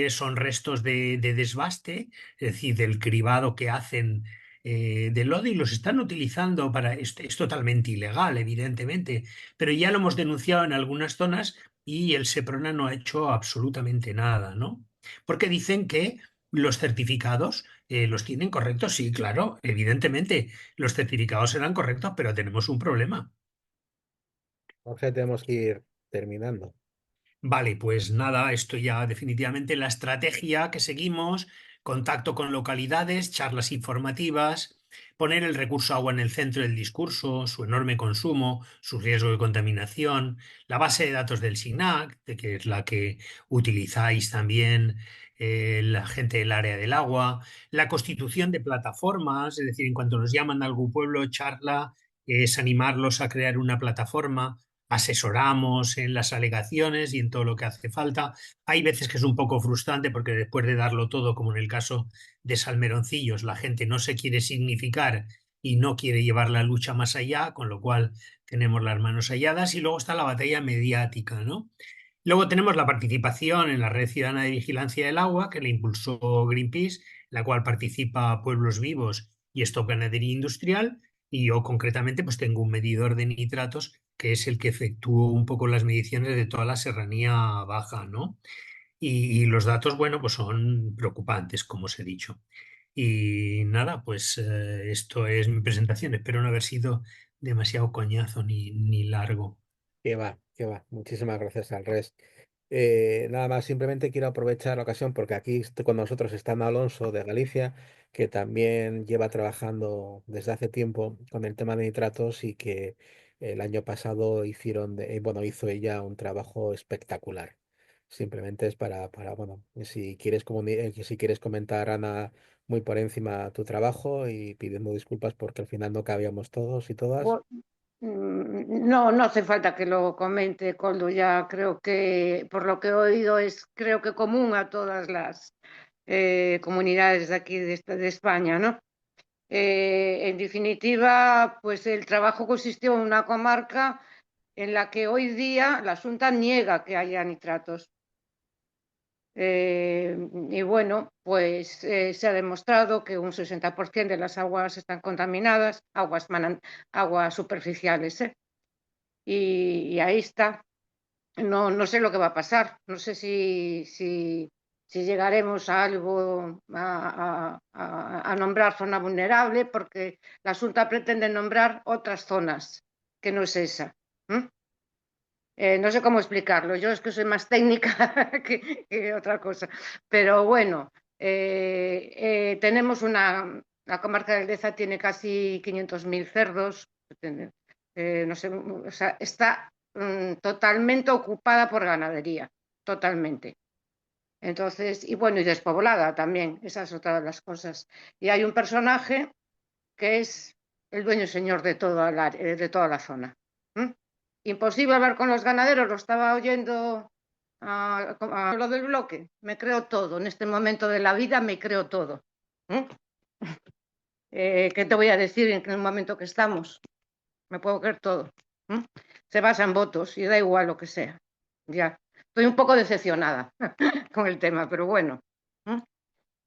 son restos de desbaste, es decir, del cribado que hacen del lodo, y los están utilizando para... Es totalmente ilegal, evidentemente, pero ya lo hemos denunciado en algunas zonas y el Seprona no ha hecho absolutamente nada, ¿no? Porque dicen que los certificados los tienen correctos. Sí, claro, evidentemente los certificados serán correctos, pero tenemos un problema. Jorge, tenemos que ir terminando. Vale, pues nada, esto ya definitivamente la estrategia que seguimos: contacto con localidades, charlas informativas, poner el recurso agua en el centro del discurso, su enorme consumo, su riesgo de contaminación, la base de datos del SINAC, que es la que utilizáis también la gente del área del agua, la constitución de plataformas, es decir, en cuanto nos llaman a algún pueblo, charla, es animarlos a crear una plataforma. Asesoramos en las alegaciones y en todo lo que hace falta. Hay veces que es un poco frustrante porque después de darlo todo, como en el caso de Salmeroncillos, la gente no se quiere significar y no quiere llevar la lucha más allá, con lo cual tenemos las manos halladas. Y luego está la batalla mediática, ¿no? Luego tenemos la participación en la Red Ciudadana de Vigilancia del Agua, que le impulsó Greenpeace, la cual participa Pueblos Vivos y Stop Ganadería Industrial. Y yo concretamente pues tengo un medidor de nitratos que es el que efectúa un poco las mediciones de toda la serranía baja, ¿no? Y los datos, bueno, pues son preocupantes, como os he dicho. Y nada, pues esto es mi presentación. Espero no haber sido demasiado coñazo ni largo. Que va, que va. Muchísimas gracias al res. Nada más, simplemente quiero aprovechar la ocasión porque aquí con nosotros está Ana Alonso de Galicia, que también lleva trabajando desde hace tiempo con el tema de nitratos y que el año pasado bueno, hizo ella un trabajo espectacular. Simplemente es bueno, si quieres, si quieres comentar, Ana, muy por encima tu trabajo y pidiendo disculpas porque al final no cabíamos todos y todas. No, no hace falta que lo comente, Coldo. Ya creo que, por lo que he oído, es creo que común a todas las comunidades de aquí de España, ¿no? En definitiva, pues el trabajo consistió en una comarca en la que hoy día la Xunta niega que haya nitratos. Y bueno, pues se ha demostrado que un 60% de las aguas están contaminadas, aguas superficiales, ¿eh? Y ahí está. No sé lo que va a pasar. No sé si llegaremos a algo, a nombrar zona vulnerable, porque la Xunta pretende nombrar otras zonas, que no es esa. No sé cómo explicarlo. Yo es que soy más técnica que otra cosa. Pero bueno, tenemos la comarca de Aldeza tiene casi 500.000 cerdos. No sé, o sea, está totalmente ocupada por ganadería, totalmente. Entonces, y bueno, y despoblada también, esa es otra de las cosas. Y hay un personaje que es el dueño y señor de toda la zona. Imposible hablar con los ganaderos, lo estaba oyendo a lo del bloque. Me creo todo, en este momento de la vida me creo todo. ¿Qué te voy a decir en el momento que estamos? Me puedo creer todo. ¿m? Se basa en votos y da igual lo que sea. Ya, estoy un poco decepcionada con el tema, pero bueno. ¿M?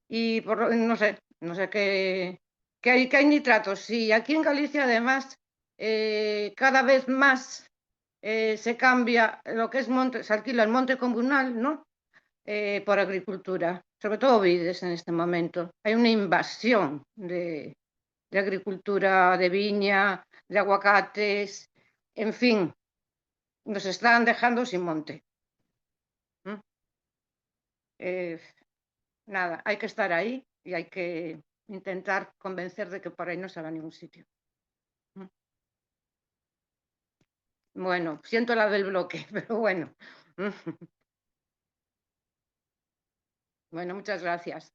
Y no sé, que hay nitratos. Y aquí en Galicia, además, cada vez más se cambia lo que es monte, se alquila el monte comunal, ¿no? Por agricultura, sobre todo vides en este momento. Hay una invasión de agricultura, de viña, de aguacates, en fin, nos están dejando sin monte. ¿Mm? Nada, hay que estar ahí y hay que intentar convencer de que por ahí no se va a ningún sitio. ¿Mm? Bueno, siento la del bloque, pero bueno. Bueno, muchas gracias.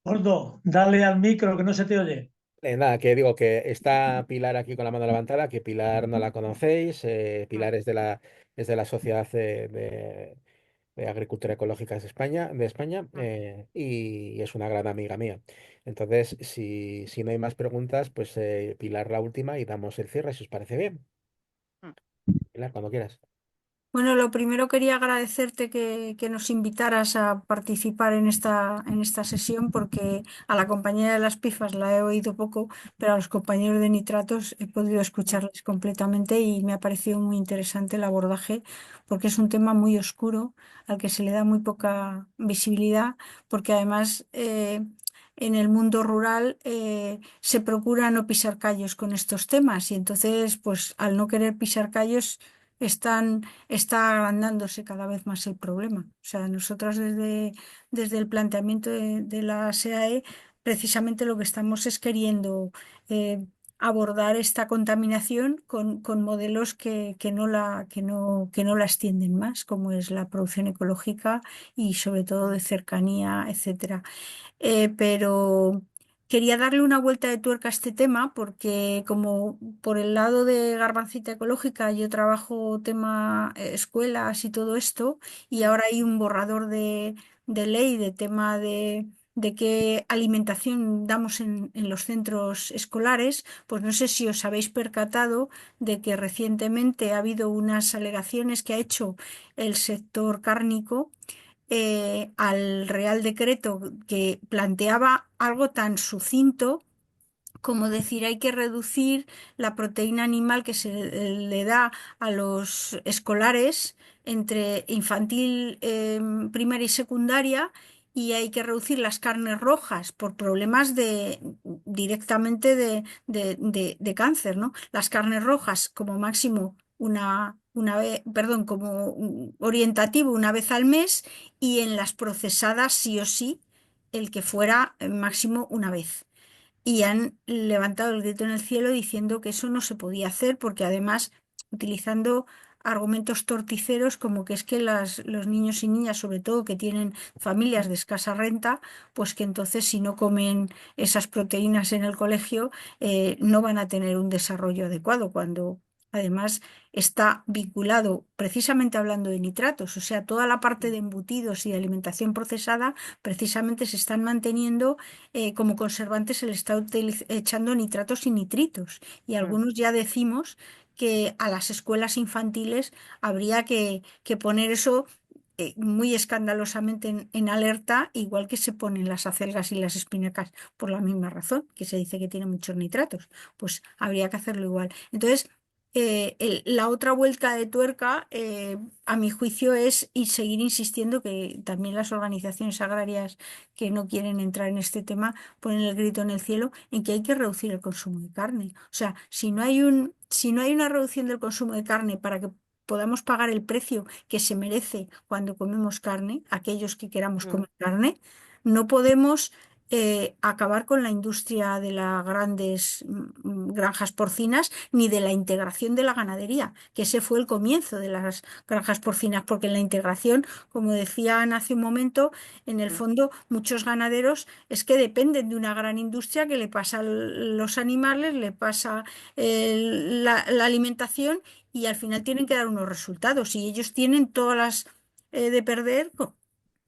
Gordo, dale al micro que no se te oye. Nada, que digo que está Pilar aquí con la mano levantada, que Pilar no la conocéis. Mm, Pilar es de la Sociedad de Agricultura Ecológica de España, mm, y es una gran amiga mía. Entonces, si no hay más preguntas, pues Pilar la última y damos el cierre, si os parece bien. mm. Pilar, cuando quieras. Bueno, lo primero quería agradecerte que nos invitaras a participar en esta sesión, porque a la compañía de las pifas la he oído poco, pero a los compañeros de nitratos he podido escucharles completamente y me ha parecido muy interesante el abordaje, porque es un tema muy oscuro al que se le da muy poca visibilidad, porque además en el mundo rural se procura no pisar callos con estos temas y entonces, pues al no querer pisar callos, está agrandándose cada vez más el problema. O sea, nosotros desde el planteamiento de la SEAE, precisamente lo que estamos es queriendo eh, abordar esta contaminación con modelos que no la extienden más, como es la producción ecológica y sobre todo de cercanía, etcétera. Pero quería darle una vuelta de tuerca a este tema porque como por el lado de Garbancita Ecológica yo trabajo tema escuelas y todo esto, y ahora hay un borrador de ley de tema de qué alimentación damos en los centros escolares, pues no sé si os habéis percatado de que recientemente ha habido unas alegaciones que ha hecho el sector cárnico al Real Decreto, que planteaba algo tan sucinto como decir hay que reducir la proteína animal que se le da a los escolares entre infantil, primaria y secundaria, y hay que reducir las carnes rojas por problemas directamente de cáncer, ¿no? Las carnes rojas como máximo una vez, perdón, como orientativo una vez al mes, y en las procesadas sí o sí el que fuera máximo una vez, y han levantado el grito en el cielo diciendo que eso no se podía hacer porque además utilizando argumentos torticeros como que es que los niños y niñas, sobre todo que tienen familias de escasa renta, pues que entonces si no comen esas proteínas en el colegio no van a tener un desarrollo adecuado, cuando además está vinculado, precisamente hablando de nitratos, o sea, toda la parte de embutidos y de alimentación procesada precisamente se están manteniendo como conservante, se le está echando nitratos y nitritos. Y Mm, algunos ya decimos que a las escuelas infantiles habría que poner eso muy escandalosamente en alerta, igual que se ponen las acelgas y las espinacas por la misma razón, que se dice que tiene muchos nitratos. Pues habría que hacerlo igual. Entonces, la otra vuelta de tuerca, a mi juicio, es y seguir insistiendo que también las organizaciones agrarias que no quieren entrar en este tema ponen el grito en el cielo en que hay que reducir el consumo de carne. O sea, si no hay una reducción del consumo de carne para que podamos pagar el precio que se merece cuando comemos carne, aquellos que queramos mm, comer carne, no podemos acabar con la industria de las grandes granjas porcinas ni de la integración de la ganadería, que ese fue el comienzo de las granjas porcinas, porque en la integración, como decían hace un momento, en el mm, fondo muchos ganaderos es que dependen de una gran industria que le pasa los animales, le pasa la alimentación, y al final tienen que dar unos resultados y ellos tienen todas las de perder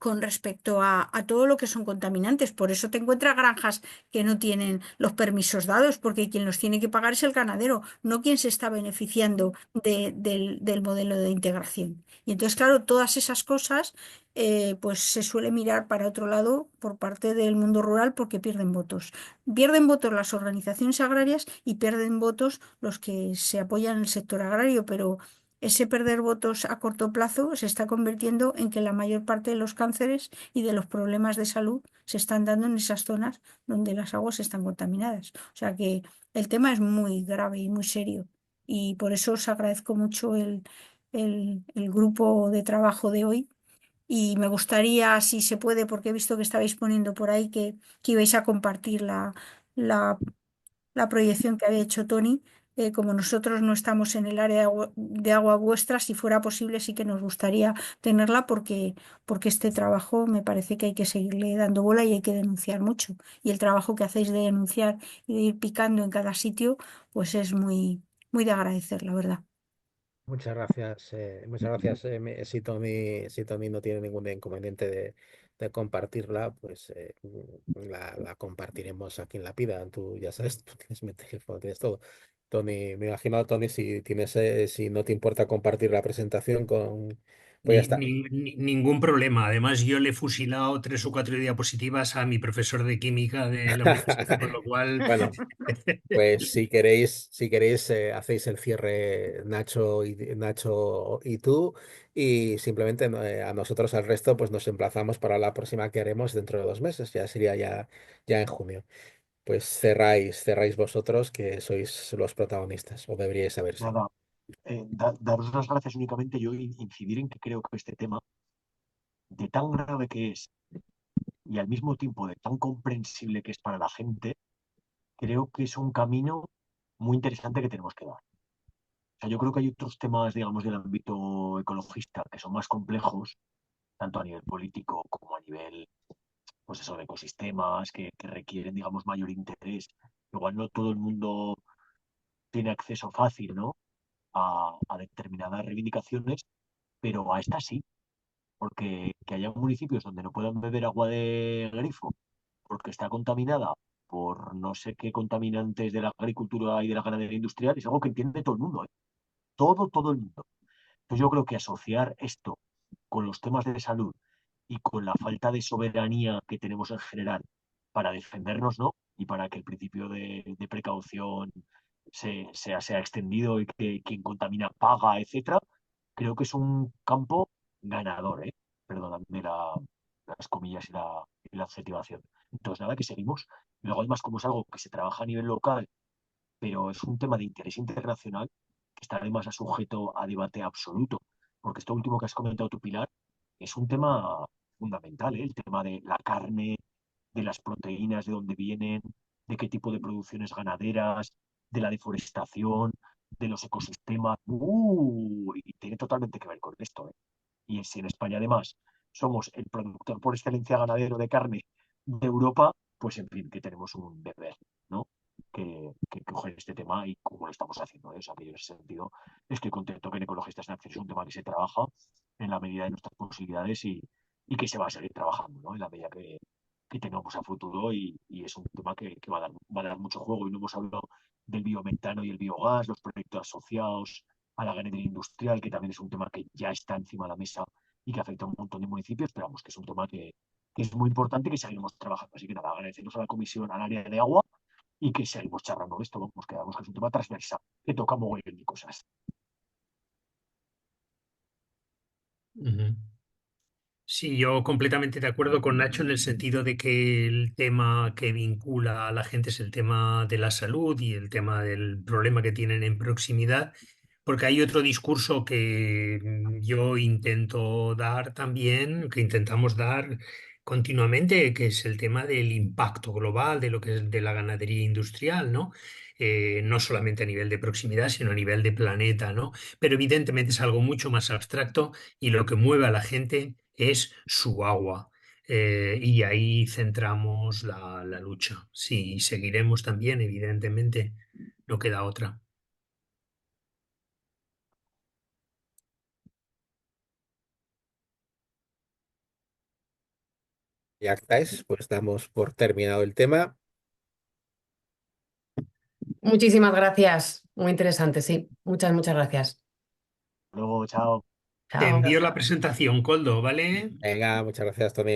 con respecto a todo lo que son contaminantes. Por eso te encuentras granjas que no tienen los permisos dados, porque quien los tiene que pagar es el ganadero, no quien se está beneficiando del modelo de integración. Y entonces, claro, todas esas cosas pues se suele mirar para otro lado por parte del mundo rural porque pierden votos. Pierden votos las organizaciones agrarias y pierden votos los que se apoyan en el sector agrario, pero ese perder votos a corto plazo se está convirtiendo en que la mayor parte de los cánceres y de los problemas de salud se están dando en esas zonas donde las aguas están contaminadas. O sea que el tema es muy grave y muy serio. Y por eso os agradezco mucho el grupo de trabajo de hoy. Y me gustaría, si se puede, porque he visto que estabais poniendo por ahí que ibais a compartir la la proyección que había hecho Tony. Como nosotros no estamos en el área de agua vuestra, si fuera posible, sí que nos gustaría tenerla porque este trabajo me parece que hay que seguirle dando bola y hay que denunciar mucho. Y el trabajo que hacéis de denunciar y de ir picando en cada sitio, pues es muy de agradecer, la verdad. Muchas gracias. Si Tony no tiene ningún inconveniente de compartirla, pues la compartiremos aquí en La Pida. Tú ya sabes, tú tienes mi teléfono, tienes todo. Tony, me imagino, Tony, si no te importa compartir la presentación pues ya está. Ningún problema. Además, yo le he fusilado 3 o 4 diapositivas a mi profesor de química de la universidad, con lo cual Bueno, pues si queréis, hacéis el cierre Nacho y tú, y simplemente a nosotros, al resto, pues nos emplazamos para la próxima que haremos dentro de 2 meses, ya sería ya en junio. Pues cerráis vosotros, que sois los protagonistas, o deberíais haber sido. Nada, daros las gracias únicamente, yo incidir en que creo que este tema, de tan grave que es y al mismo tiempo de tan comprensible que es para la gente, creo que es un camino muy interesante que tenemos que dar. O sea, yo creo que hay otros temas, digamos, del ámbito ecologista que son más complejos, tanto a nivel político como a nivel, pues eso, de ecosistemas, que requieren, digamos, mayor interés. Igual no todo el mundo tiene acceso fácil, ¿no? A determinadas reivindicaciones, pero a estas sí, porque que haya municipios donde no puedan beber agua de grifo porque está contaminada por no sé qué contaminantes de la agricultura y de la ganadería industrial, es algo que entiende todo el mundo, ¿eh? Todo el mundo. Entonces yo creo que asociar esto con los temas de salud y con la falta de soberanía que tenemos en general para defendernos, ¿no? Y para que el principio de precaución sea extendido y que quien contamina paga, etcétera, creo que es un campo ganador, ¿eh? Perdonadme las comillas y la adjetivación. Entonces, nada, que seguimos. Luego, además, como es algo que se trabaja a nivel local, pero es un tema de interés internacional que está además sujeto a debate absoluto, porque esto último que has comentado tú, Pilar, es un tema fundamental, ¿eh? El tema de la carne, de las proteínas, de dónde vienen, de qué tipo de producciones ganaderas, de la deforestación, de los ecosistemas. Y tiene totalmente que ver con esto, ¿eh? Y si en España además somos el productor por excelencia ganadero de carne de Europa, pues en fin, que tenemos un deber, ¿no? Que coger este tema y cómo lo estamos haciendo, ¿eh? O sea, que yo en ese sentido estoy contento que en Ecologistas en Acción es un tema que se trabaja en la medida de nuestras posibilidades y que se va a seguir trabajando, ¿no? En la medida que tengamos a futuro y es un tema que va a dar mucho juego y no hemos hablado del biometano y el biogás, los proyectos asociados a la ganadería industrial, que también es un tema que ya está encima de la mesa y que afecta a un montón de municipios, pero vamos, que es un tema que es muy importante y que seguiremos trabajando. Así que nada, agradecemos a la Comisión, al área de agua y que seguimos charlando de esto, vamos, que damos que es un tema transversal, que toca mogollón de cosas. Ujú. Sí, yo completamente de acuerdo con Nacho en el sentido de que el tema que vincula a la gente es el tema de la salud y el tema del problema que tienen en proximidad, porque hay otro discurso que yo intento dar también, que intentamos dar continuamente, que es el tema del impacto global de lo que es de la ganadería industrial, ¿no? No solamente a nivel de proximidad, sino a nivel de planeta, ¿no? Pero evidentemente es algo mucho más abstracto y lo que mueve a la gente es su agua. Y ahí centramos la lucha. Sí, y seguiremos también, evidentemente, no queda otra. Ya estáis, pues damos por terminado el tema. Muchísimas gracias. Muy interesante, sí. Muchas, muchas gracias. Luego, chao. Te Chao. envío la presentación, Coldo, ¿vale? Venga, muchas gracias, Tony.